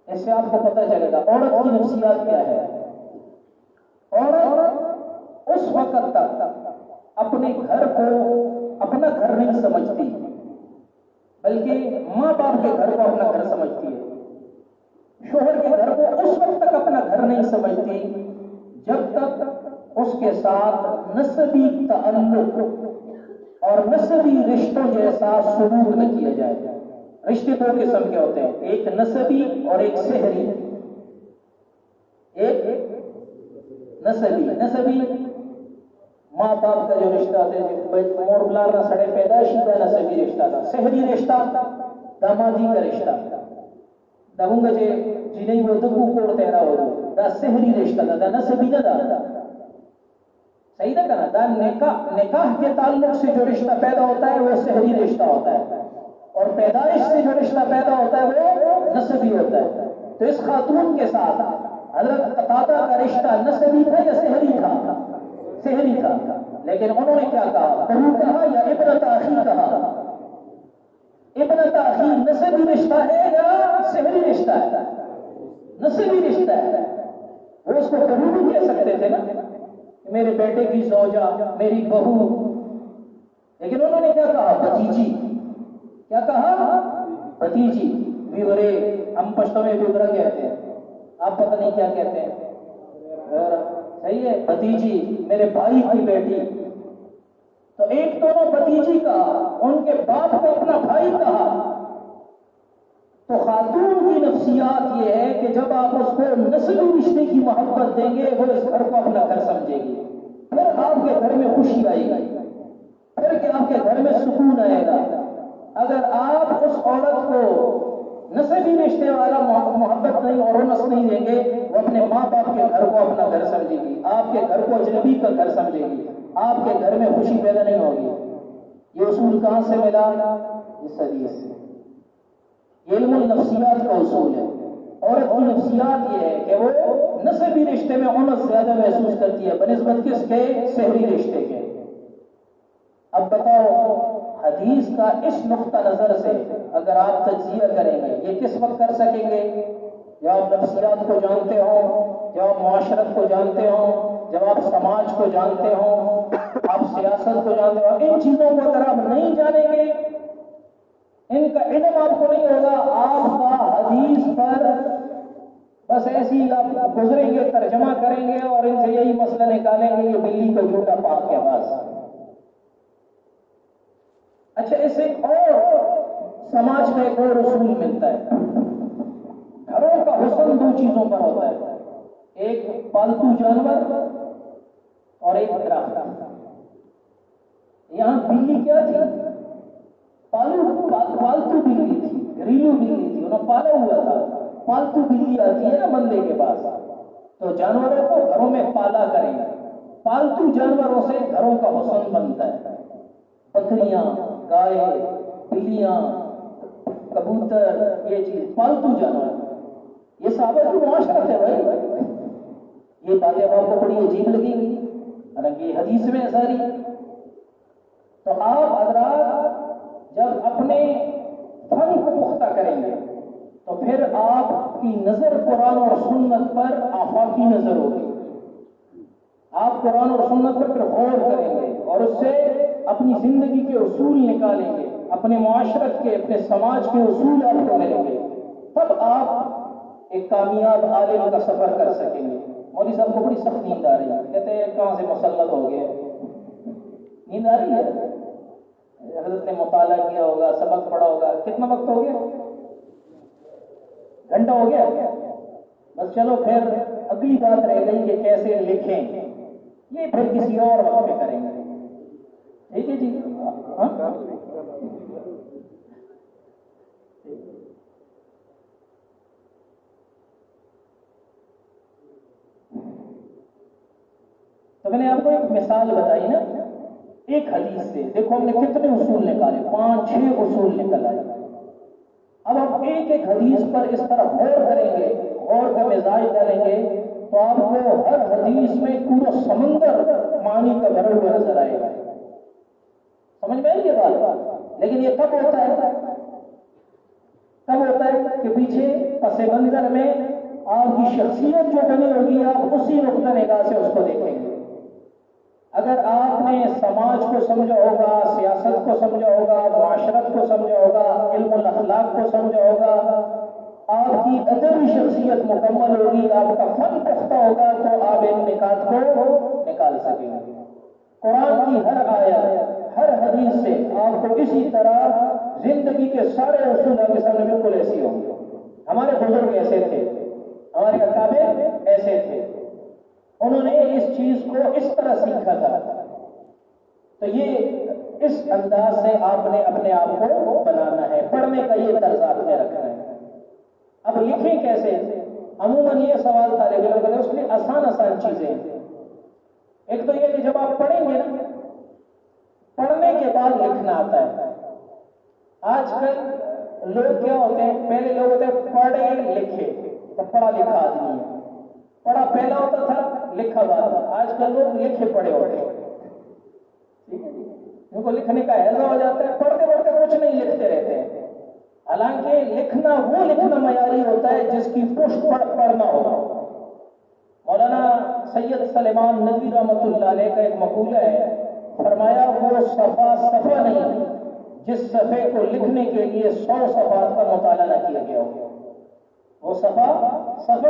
اس سے آپ کو پتہ چلے گا عورت کی نفسیات کیا ہے. عورت اس وقت تک اپنے گھر کو اپنا گھر نہیں سمجھتی، بلکہ ماں باپ کے گھر کو اپنا گھر سمجھتی ہے. شوہر کے گھر کو اس وقت تک اپنا گھر نہیں سمجھتی جب تک اس کے ساتھ نسبی تعلق اور نسبی رشتوں جیسا سلوک نہ کیا جائے. رشتے دو قسم کے ہوتے ہیں، ایک نسبی اور ایک سحری. ایک نسبی ماں باپ کا جو رشتہ ہے، مور بلارنا سڑے پیدائشی کا نسبی رشتہ تھا. سحری رشتہ دامادی کا رشتہ داؤں گا جی نہیں وہ دکو کوڑ تیرا ہو دا سحری رشتہ دا نسبی نہ دا. صحیح نہ کہنا؟ دا نکاح کے تعلق سے جو رشتہ پیدا ہوتا ہے وہ سحری رشتہ ہوتا ہے، اور پیدائش سے جو رشتہ پیدا ہوتا ہے وہ نسبی ہوتا ہے. تو اس خاتون کے ساتھ حضرت قتادہ کا رشتہ نسبی تھا یا سحری تھا؟ سحری تھا. لیکن انہوں نے کیا کہا؟ بہو کہا یا ابنت اخی کہا؟ ابنت اخی نسبی رشتہ ہے یا سحری رشتہ ہے؟ نسبی رشتہ ہے. وہ اس کو بہو بھی کہہ سکتے تھے نا، میرے بیٹے کی زوجہ، میری بہو. لیکن انہوں نے کیا کہا؟ بھتیجی. کیا کہا؟ بھتیجی. ویورے، ہم پشتوں میں ویورا کہتے ہیں، آپ پتہ نہیں کیا کہتے ہیں. صحیح ہے، بھتیجی، میرے بھائی کی بیٹی. تو ایک تو انہوں بھتیجی کہا، ان کے باپ کو اپنا بھائی کہا. تو خاتون کی نفسیات یہ ہے کہ جب آپ اس کو نسلی رشتے کی محبت دیں گے وہ اس گھر کو اپنا گھر سمجھے گی، پھر آپ کے گھر میں خوشی آئے گی، پھر کہ آپ کے گھر میں سکون آئے گا. اگر آپ اس عورت کو نسبی رشتے والا محبت نہیں اور انس نہیں دیں گے، وہ اپنے ماں باپ کے گھر کو اپنا گھر سمجھے گی، آپ کے گھر کو اجنبی کا گھر سمجھے گی، آپ کے گھر میں خوشی پیدا نہیں ہوگی. یہ اصول کہاں سے ملا؟ اس حدیث سے. یہ علم النفسیات کا اصول ہے. عورت کی نفسیات یہ ہے کہ وہ نسبی رشتے میں انس زیادہ محسوس کرتی ہے بنسبت کس کے؟ شہری رشتے کے. اب بتاؤ حدیث کا اس نقطہ نظر سے اگر آپ تجزیہ کریں گے یہ کس وقت کر سکیں گے؟ جب آپ نفسیات کو جانتے ہوں، جب آپ معاشرت کو جانتے ہوں، جب آپ سماج کو جانتے ہوں، آپ سیاست کو جانتے ہو. ان چیزوں کو اگر آپ نہیں جانیں گے، ان کا علم آپ کو نہیں ہوگا، آپ کا حدیث پر بس ایسے ہی آپ گزریں گے، ترجمہ کریں گے اور ان سے یہی مسئلہ نکالیں گے کہ بلی کو جھوٹا پاک کے پاس. اچھا، اس سے ایک اور سماج میں ایک اور اصول ملتا ہے. گھروں کا حسن دو چیزوں پر ہوتا ہے، ایک پالتو جانور اور ایک درخت. یہاں بلی کیا تھی؟ پالتو بلی تھی، گھریلو بلی تھی، انہوں پالا ہوا تھا. پالتو بلی آتی ہے نا بندے کے پاس، تو جانوروں کو گھروں میں پالا کریں گے. پالتو جانوروں سے گھروں کا حسن بنتا ہے. بکریاں، گائے، بلیاں، کبوتر، یہ چیز پالتو جانور. یہ صحابہ کی معاشرت ہے بھائی. یہ باتیں آپ کو بڑی عجیب لگیں گی، حالانکہ یہ حدیث میں ہے ساری. تو آپ حضرات جب اپنے فن کو پختہ کریں گے تو پھر آپ کی نظر قرآن اور سنت پر آفاقی نظر ہوگی. آپ قرآن اور سنت پر پھر غور کریں گے اور اس سے اپنی زندگی کے اصول نکالیں گے، اپنے معاشرت کے، اپنے سماج کے اصول آپ کو ملیں گے. تب آپ ایک کامیاب عالم کا سفر کر سکیں گے. مولوی صاحب کو بڑی سخت نیند آ رہی ہے، کہتے ہیں کہاں سے مسلط ہو گئے. نیند آ رہی ہے؟ حضرت نے مطالعہ کیا ہوگا، سبق پڑھا ہوگا. کتنا وقت ہو گیا؟ گھنٹہ ہو گیا. بس چلو پھر اگلی بات رہ گئی کہ کیسے لکھیں، یہ پھر کسی اور وقت میں کریں گے. ٹھیک ہے جی؟ ہاں تو میں نے آپ کو ایک مثال بتائی نا ایک حدیث سے. دیکھو ہم نے کتنے اصول نکالے، 5-6 اصول نکل آئے. اب آپ ایک ایک حدیث پر اس طرح غور کریں گے، غور کا مزاج ڈالیں گے تو آپ کو ہر حدیث میں پورا سمندر معنی کا بھرا ہوا نظر آئے گا. سمجھ میں آئی یہ بات؟ لیکن یہ کب ہوتا ہے؟ کب ہوتا ہے کہ پیچھے پس منظر میں آپ کی شخصیت جو بنی ہوگی آپ اسی نقطہ نگاہ سے اس کو دیکھیں گے. اگر آپ نے سماج کو سمجھا ہوگا، سیاست کو سمجھا ہوگا، معاشرت کو سمجھا ہوگا، علم الاخلاق کو سمجھا ہوگا، آپ کی ادبی شخصیت مکمل ہوگی، آپ کا فن پختہ ہوگا تو آپ ان نکات کو نکال سکیں گے. قرآن کی ہر آیت، ہر حدیث سے آپ کو اسی طرح زندگی کے سارے اصول آپ کے سامنے بالکل ایسے ہوں گے. ہمارے بزرگ ایسے تھے، ہمارے اکابر ایسے تھے، انہوں نے اس چیز کو اس طرح سیکھا تھا. تو یہ اس انداز سے آپ نے اپنے آپ کو بنانا ہے. پڑھنے کا یہ طرز آپ نے رکھنا ہے. اب لکھیں کیسے؟ عموماً یہ سوال طالب علم کرتے ہیں، اس کے لیے آسان چیزیں ہیں. ایک تو یہ کہ جب آپ پڑھیں گے نا، پڑھنے کے بعد لکھنا آتا ہے. آج کل لوگ کیا ہوتے ہیں، پہلے لوگ ہوتے ہیں پڑھے لکھے، تو پڑھا لکھا آدمی ہے. پڑھا پہلا ہوتا تھا، لکھا بعد. آج کل لوگ لکھے پڑھے ہوتے ہیں. ان کو لکھنے کا ہیضہ ہو جاتا ہے، پڑھتے پڑھتے کچھ نہیں لکھتے رہتے ہیں. حالانکہ لکھنا وہ لکھنا معیاری ہوتا ہے جس کی پشت پڑھنا ہوگا. مولانا سید سلیمان ندوی رحمۃ اللہ علیہ کا ایک مقولہ ہے، فرمایا وہ صفحہ نہیں جس صفحے کو لکھنے کے لیے 100 صفحات کا مطالعہ نہ کیا گیا ہو. وہ صفحہ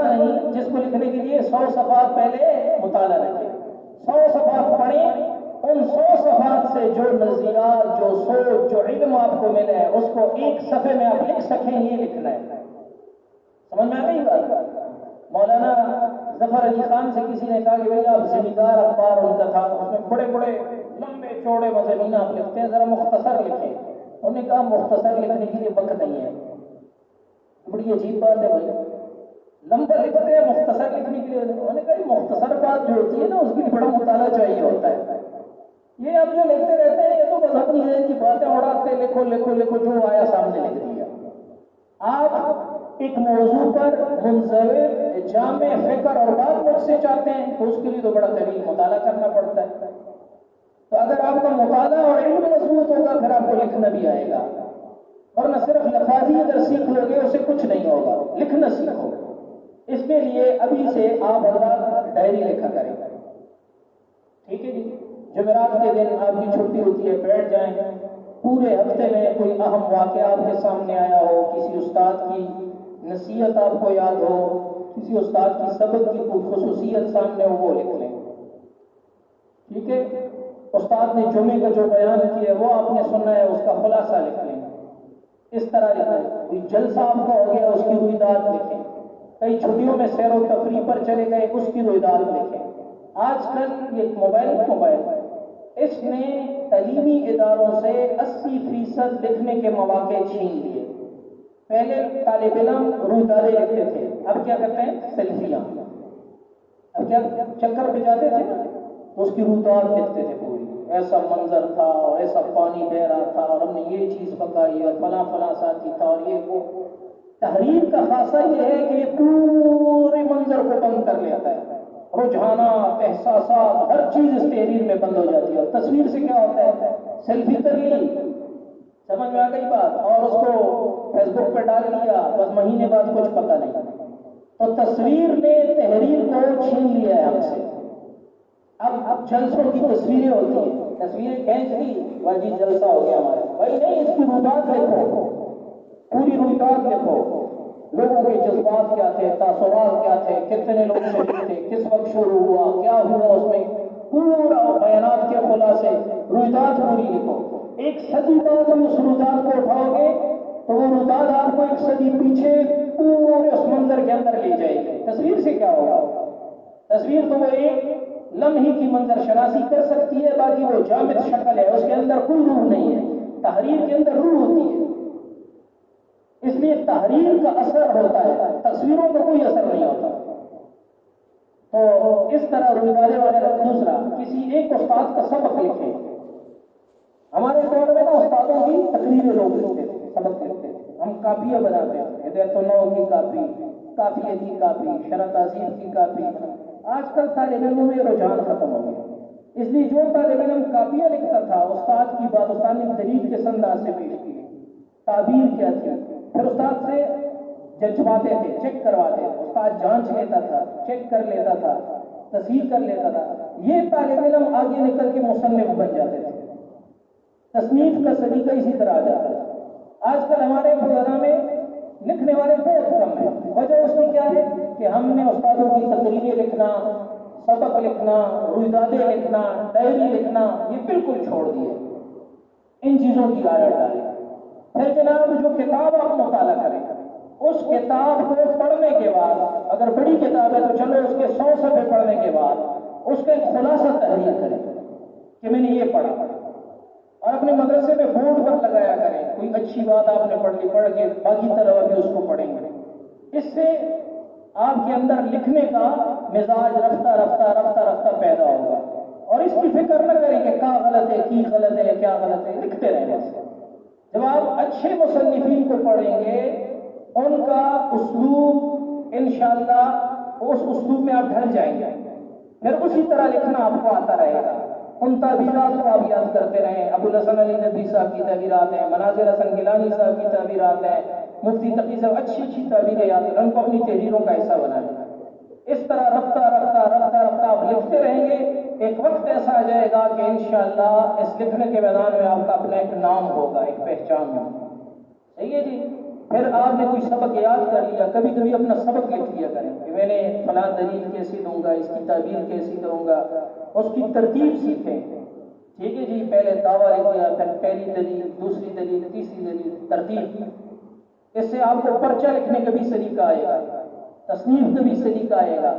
نہیں جس کو لکھنے کے لیے 100 صفحات پہلے مطالعہ نہ کیا. 100 صفحات پڑھیں ان 100 صفحات سے جو نظریات، جو سوچ، جو علم آپ کو ملے ہے اس کو ایک صفحے میں آپ لکھ سکیں، یہ لکھنا ہے۔ سمجھ میں آ گئی بات؟ مولانا ظفر علی خان سے کسی نے کہا کہ بھائی آپ زمیندار اخبار ان کا تھا، اس میں بڑے بڑے لمبے چوڑے مضامین آپ لکھتے ہیں، ذرا مختصر لکھیں۔ انہوں نے کہا مختصر لکھنے کے لیے وقت نہیں ہے۔ بڑی عجیب بات ہے بھائی، لمبا لکھتے ہیں مختصر لکھنے کے لیے؟ انہوں نے کہا مختصر بات جو ہوتی ہے نا اس کے لیے بڑا مطالعہ چاہیے ہوتا ہے۔ یہ آپ جو لکھتے رہتے ہیں یہ تو بس اپنی ذہن کی باتیں اڑاتے، لکھو لکھو لکھو، جو آیا سامنے لکھ دیا۔ آپ ایک موضوع پر منضبط جامع فکر اور بات مجھ سے چاہتے ہیں تو اس کے لیے تو بڑا طویل مطالعہ کرنا پڑتا ہے۔ تو اگر آپ کا مطالعہ اور علم مضبوط ہوگا پھر آپ کو لکھنا بھی آئے گا، ورنہ صرف لفاظی اگر سیکھ لو گے اسے کچھ نہیں ہوگا، لکھنا سیکھو۔ اس کے لیے ابھی سے آپ حضرات ڈائری لکھا کریں، ٹھیک ہے جی؟ جمعرات کے دن آپ کی چھٹی ہوتی ہے، بیٹھ جائیں، پورے ہفتے میں کوئی اہم واقعہ آپ کے سامنے آیا ہو، کسی استاد کی نصیحت آپ کو یاد ہو، کسی استاد کی سبق کی کوئی خصوصیت سامنے ہو، وہ لکھ لیں، ٹھیک ہے؟ استاد نے جمعے کا جو بیان کیا ہے وہ آپ نے سنا ہے، اس کا خلاصہ لکھ لیں، اس طرح لکھیں۔ کوئی جلسہ آپ کا ہو گیا اس کی رویداد لکھیں، کئی چھٹیوں میں سیر و تفریح پر چلے گئے اس کی رویداد لکھیں۔ آج کل یہ موبائل اس نے تعلیمی اداروں سے 80% لکھنے کے مواقع چھین لیے۔ پہلے طالب علم رویدادیں لکھتے تھے، اب کیا کرتے ہیں؟ سیلفیاں۔ اب کیا چکر پہ جاتے تھے تو اس کی رویداد لکھتے تھے پوری، ایسا منظر تھا اور ایسا پانی بہ رہا تھا اور ہم نے یہ چیز پکائی اور فلاں فلاں ساتھی تھا اور یہ وہ۔ تحریر کا خاصہ یہ ہے کہ یہ پورے منظر کو بند کر لیتا ہے، رجحانات، احساسات، ہر چیز اس تحریر میں بند ہو جاتی ہے۔ اور تصویر سے کیا ہوتا ہے؟ سیلفی کر لی، سمجھ میں آ گئی بات، اور اس کو فیس بک پہ ڈال دیا، بس مہینے بعد کچھ پتہ نہیں۔ تو تصویر نے تحریر کو چھین لیا ہے ہم سے۔ اب جلسوں کی تصویریں ہوتی ہیں، تصویریں کھینچ لی، واجی جلسہ ہو گیا ہمارا، بھائی نہیں، اس کی رویداد لکھو، پوری رویداد لکھو، لوگوں کے جذبات کیا تھے، تاثرات کیا تھے، کتنے لوگ شریک تھے، کس وقت شروع ہوا، کیا ہوا، اس میں پورا بیانات کے خلاصے، رویداد پوری لکھو۔ ایک صدی بعد اس رویداد کو اٹھاؤ گے تو وہ رویداد آپ کو ایک صدی پیچھے پورے اس منظر کے اندر لے جائے گی۔ تصویر سے کیا ہوگا؟ تصویر تو وہ ایک لمحے کی منظر شناسی کر سکتی ہے، باقی وہ جامد شکل ہے، اس کے اندر کوئی روح نہیں ہے۔ تحریر کے اندر روح ہوتی ہے، اس لیے تحریر کا اثر ہوتا ہے، تصویروں کا کوئی اثر نہیں ہوتا۔ تو اس طرح رویدادیں وغیرہ۔ دوسرا، کسی ایک استاد کا سبق لکھیں۔ ہمارے دور میں نا استادوں کی تقریریں لوگ لکھتے تھے، سبق لکھتے تھے، ہم کاپیاں بناتے تھے، ہدایت النو کی کاپی، کافیہ کی کاپی، شرح تہذیب کی کاپی۔ آج کل طالب علموں میں رجحان ختم ہو گیا، اس لیے جو طالب علم کاپیاں لکھتا تھا استاد کی بات استاد نے دلیل کے انداز سے پیش کی، تعبیر کیا تھی، پھر استاد سے ججواتے تھے، چیک کرواتے تھے، استاد جانچ لیتا تھا، چیک کر لیتا تھا، تصحیح کر لیتا تھا، یہ طالب علم آگے نکل کے مصنف بن جاتے تھے، تصنیف کا سلیقہ اسی طرح آ جاتا ہے۔ آج کل ہمارے فضلا میں لکھنے والے بہت کم ہیں، وجہ اس کی کیا ہے کہ ہم نے استادوں کی تقریریں لکھنا، سبق لکھنا، رویدادیں لکھنا، ڈائری لکھنا یہ بالکل چھوڑ دیے، ان چیزوں کی عادت ڈالیں۔ پھر جناب جو کتاب آپ مطالعہ کریں، اس کتاب کو پڑھنے کے بعد، اگر بڑی کتاب ہے تو چلو اس کے 100 صفحے پڑھنے کے بعد اس کا ایک خلاصہ تحریر کریں کہ میں نے یہ پڑھا، اور اپنے مدرسے میں بورڈ پر لگایا کریں، کوئی اچھی بات آپ نے پڑھ لی، پڑھ کے باقی طلبہ بھی اس کو پڑھیں گے۔ اس سے آپ کے اندر لکھنے کا مزاج رفتہ رفتہ رفتہ رفتہ پیدا ہوگا، اور اس کی فکر نہ کریں کہ کیا غلط ہے، کی غلط ہے، کیا غلط ہے، لکھتے رہیں بس۔ جب آپ اچھے مصنفین کو پڑھیں گے، ان کا اسلوب انشاءاللہ اس اسلوب میں آپ ڈھل جائیں گے، پھر اسی طرح لکھنا آپ کو آتا رہے گا۔ ان تعبیرات کو آپ یاد کرتے رہیں، ابو الحسن علی ندوی صاحب کی تعبیرات ہیں، مناظر حسن گیلانی صاحب کی تعبیرات ہیں، مفتی تقی صاحب، اچھی اچھی تعبیریں یاد کریں، ان کو اپنی تحریروں کا حصہ بنائیں۔ اس طرح رفتہ رفتہ رفتہ رفتہ آپ لکھتے رہیں گے، ایک وقت ایسا آ جائے گا کہ انشاءاللہ اس لکھنے کے میدان میں آپ کا اپنا ایک نام ہوگا، ایک پہچان ہوگا۔ صحیح ہے جی؟ پھر آپ نے کوئی سبق یاد کر لیا، کبھی کبھی اپنا سبق لکھ لیا کریں کہ میں نے فلاں دلیل کیسی دوں گا، اس کی تعبیر کیسی کروں گا، اس کی ترتیب سیکھیں۔ ٹھیک ہے جی، پہلے دعویٰ لکھ دیا، پھر پہلی دلیل، دوسری دلیل، تیسری دلیل، ترتیب. اس سے آپ کو پرچہ لکھنے کا بھی سلیقہ آئے گا، تصنیف کا بھی سلیقہ آئے گا.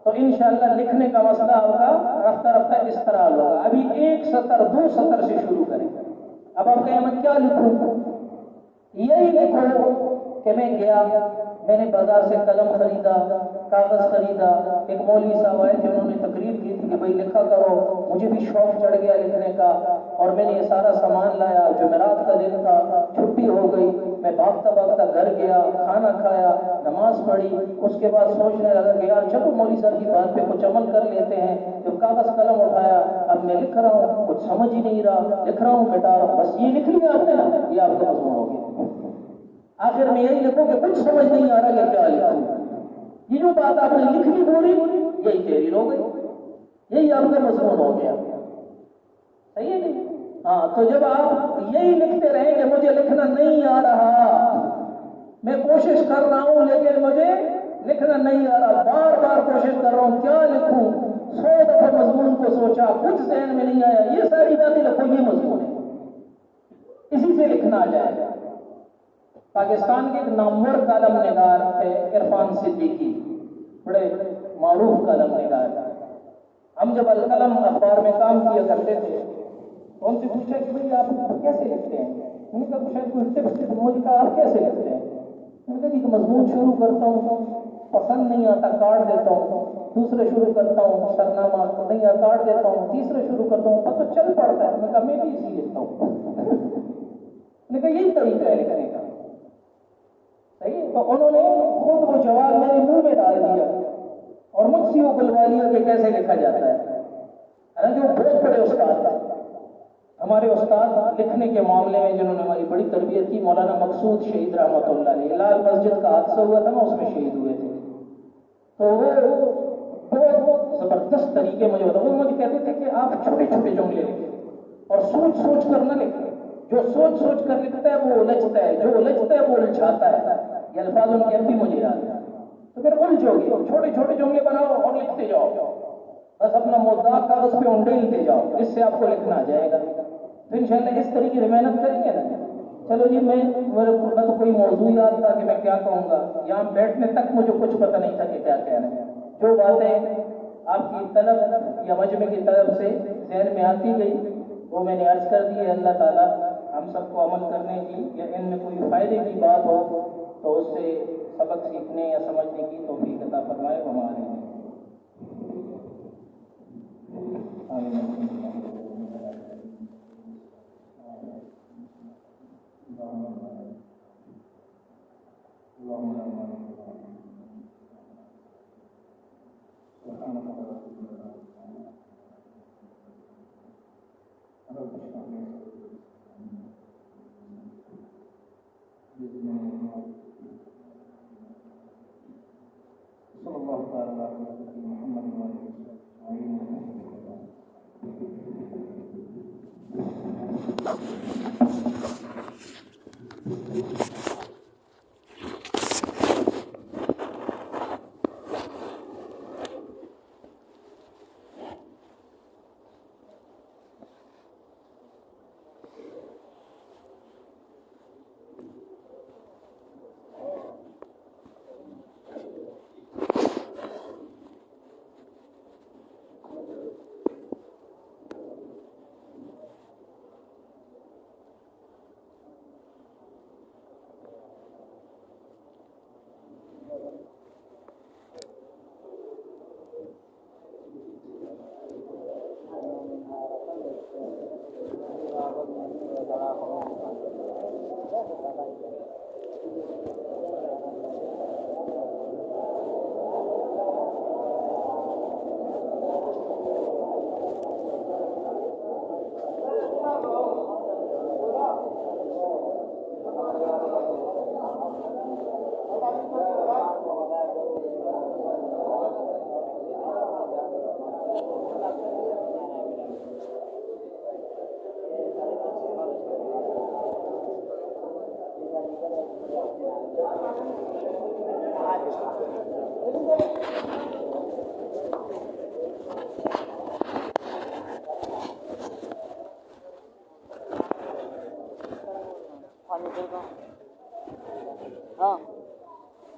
تو انشاءاللہ لکھنے کا مسئلہ آپ کا رفتہ رفتہ اس طرح حل ہوگا. ابھی 1 سطر 2 سطر سے شروع کریں. اب آپ کہیں میں کیا لکھوں؟ یہی لکھو کہ میں گیا، میں نے بازار سے قلم خریدا، کاغذ خریدا. ایک مولوی صاحب آئے تھے، انہوں نے تقریر کی تھی کہ بھائی لکھا کرو. مجھے بھی شوق چڑھ گیا لکھنے کا، اور میں نے یہ سارا سامان لایا. جمعرات کا دن تھا، چھٹی ہو گئی، میں بھاگتا بھاگتا گھر گیا، کھانا کھایا، نماز پڑھی. اس کے بعد سوچنے لگا کہ یار چلو مولوی صاحب کی بات پہ کچھ عمل کر لیتے ہیں. جب کاغذ قلم اٹھایا، اب میں لکھ رہا ہوں، کچھ سمجھ ہی نہیں رہا، لکھ رہا ہوں مٹا رہا ہوں. بس یہ لکھ لیا آپ نے نا، یہ آپ کا مضمون ہو گیا. آخر میں یہی لکھو کہ کچھ سمجھ نہیں آ رہا کہ کیا لکھوں. یہ جو بات آپ نے لکھ لی پوری، یہی تحریر ہو گئی، یہی آپ کا مضمون ہو گیا. صحیح ہے جی؟ ہاں، تو جب آپ یہی لکھتے رہیں کہ مجھے لکھنا نہیں آ رہا، میں کوشش کر رہا ہوں لیکن مجھے لکھنا نہیں آ رہا، بار بار کوشش کر رہا ہوں کیا لکھوں، 100 دفعہ مضمون کو سوچا، کچھ ذہن میں نہیں آیا، یہ ساری باتیں لکھو، یہ مضمون ہے، اسی سے لکھنا آ جائے گا. پاکستان کے ایک نامور کالم نگار تھے عرفان صدیقی، بڑے معروف کالم نگار. ہم جب القلم اخبار میں کام کیا کرتے تھے تو ان سے پوچھا کہ بھائی آپ کیسے لکھتے ہیں؟ انہوں نے کہا شاید کوئی ٹپس تھے. مجھے کہا آپ کیسے لکھتے ہیں؟ میں نے کہا کہ مضمون شروع کرتا ہوں، پسند نہیں آتا کاٹ دیتا ہوں، دوسرے شروع کرتا ہوں، سرنامہ نہیں آتا کاٹ دیتا ہوں، تیسرے شروع کرتا ہوں، پتہ چل پڑتا ہے. میں نے کہا میں بھی اسی لکھتا ہوں. میں نے کہا یہی طریقہ ہے لکھنے کا. صحیح ہے. تو انہوں نے خود وہ جواب میرے منہ میں ڈال دیا اور مجھ سے وہ بلوا لیا کہ کیسے لکھا جاتا ہے. حالانکہ وہ بہت بڑے استاد تھے. ہمارے استاد لکھنے کے معاملے میں جنہوں نے ہماری بڑی تربیت کی، مولانا مقصود شہید رحمۃ اللہ علیہ، لال مسجد کا حادثہ ہوا تھا نا، اس میں شہید ہوئے تھے. تو وہ بہت زبردست طریقے مجھے بتا، وہ مجھے کہتے تھے کہ آپ چھوٹے چھوٹے جملے لکھیں اور سوچ سوچ کر نہ لکھیں. جو سوچ سوچ کر لکھتا ہے وہ الجھتا ہے، جو الجھتا ہے وہ الجھاتا ہے. یہ الفاظ ان کے اب بھی مجھے یاد ہے. تو پھر الجھو گے، چھوٹے چھوٹے جملے بناؤ اور لکھتے جاؤ، بس اپنا مدعا کاغذ پہ انڈیلتے جاؤ، اس سے آپ کو لکھنا آ جائے گا. تو انشاءاللہ اس طریقے سے محنت کریں گے نا. چلو جی، میرے کو نہ تو کوئی موضوع یاد تھا کہ میں کیا کہوں گا، یہاں بیٹھنے تک مجھے کچھ پتہ نہیں تھا کہ کیا کہنا ہے. جو باتیں آپ کی طلب یا مجمع کی طرف سے ذہن میں آتی گئی وہ میں نے عرض کر دی ہے. اللہ تعالیٰ ہم سب کو عمل کرنے کی یا ان میں کوئی فائدے کی بات ہو تو اس سے سبق سیکھنے یا سمجھنے کی توفیق عطا فرمائے. ہمارے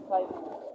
5 minutes.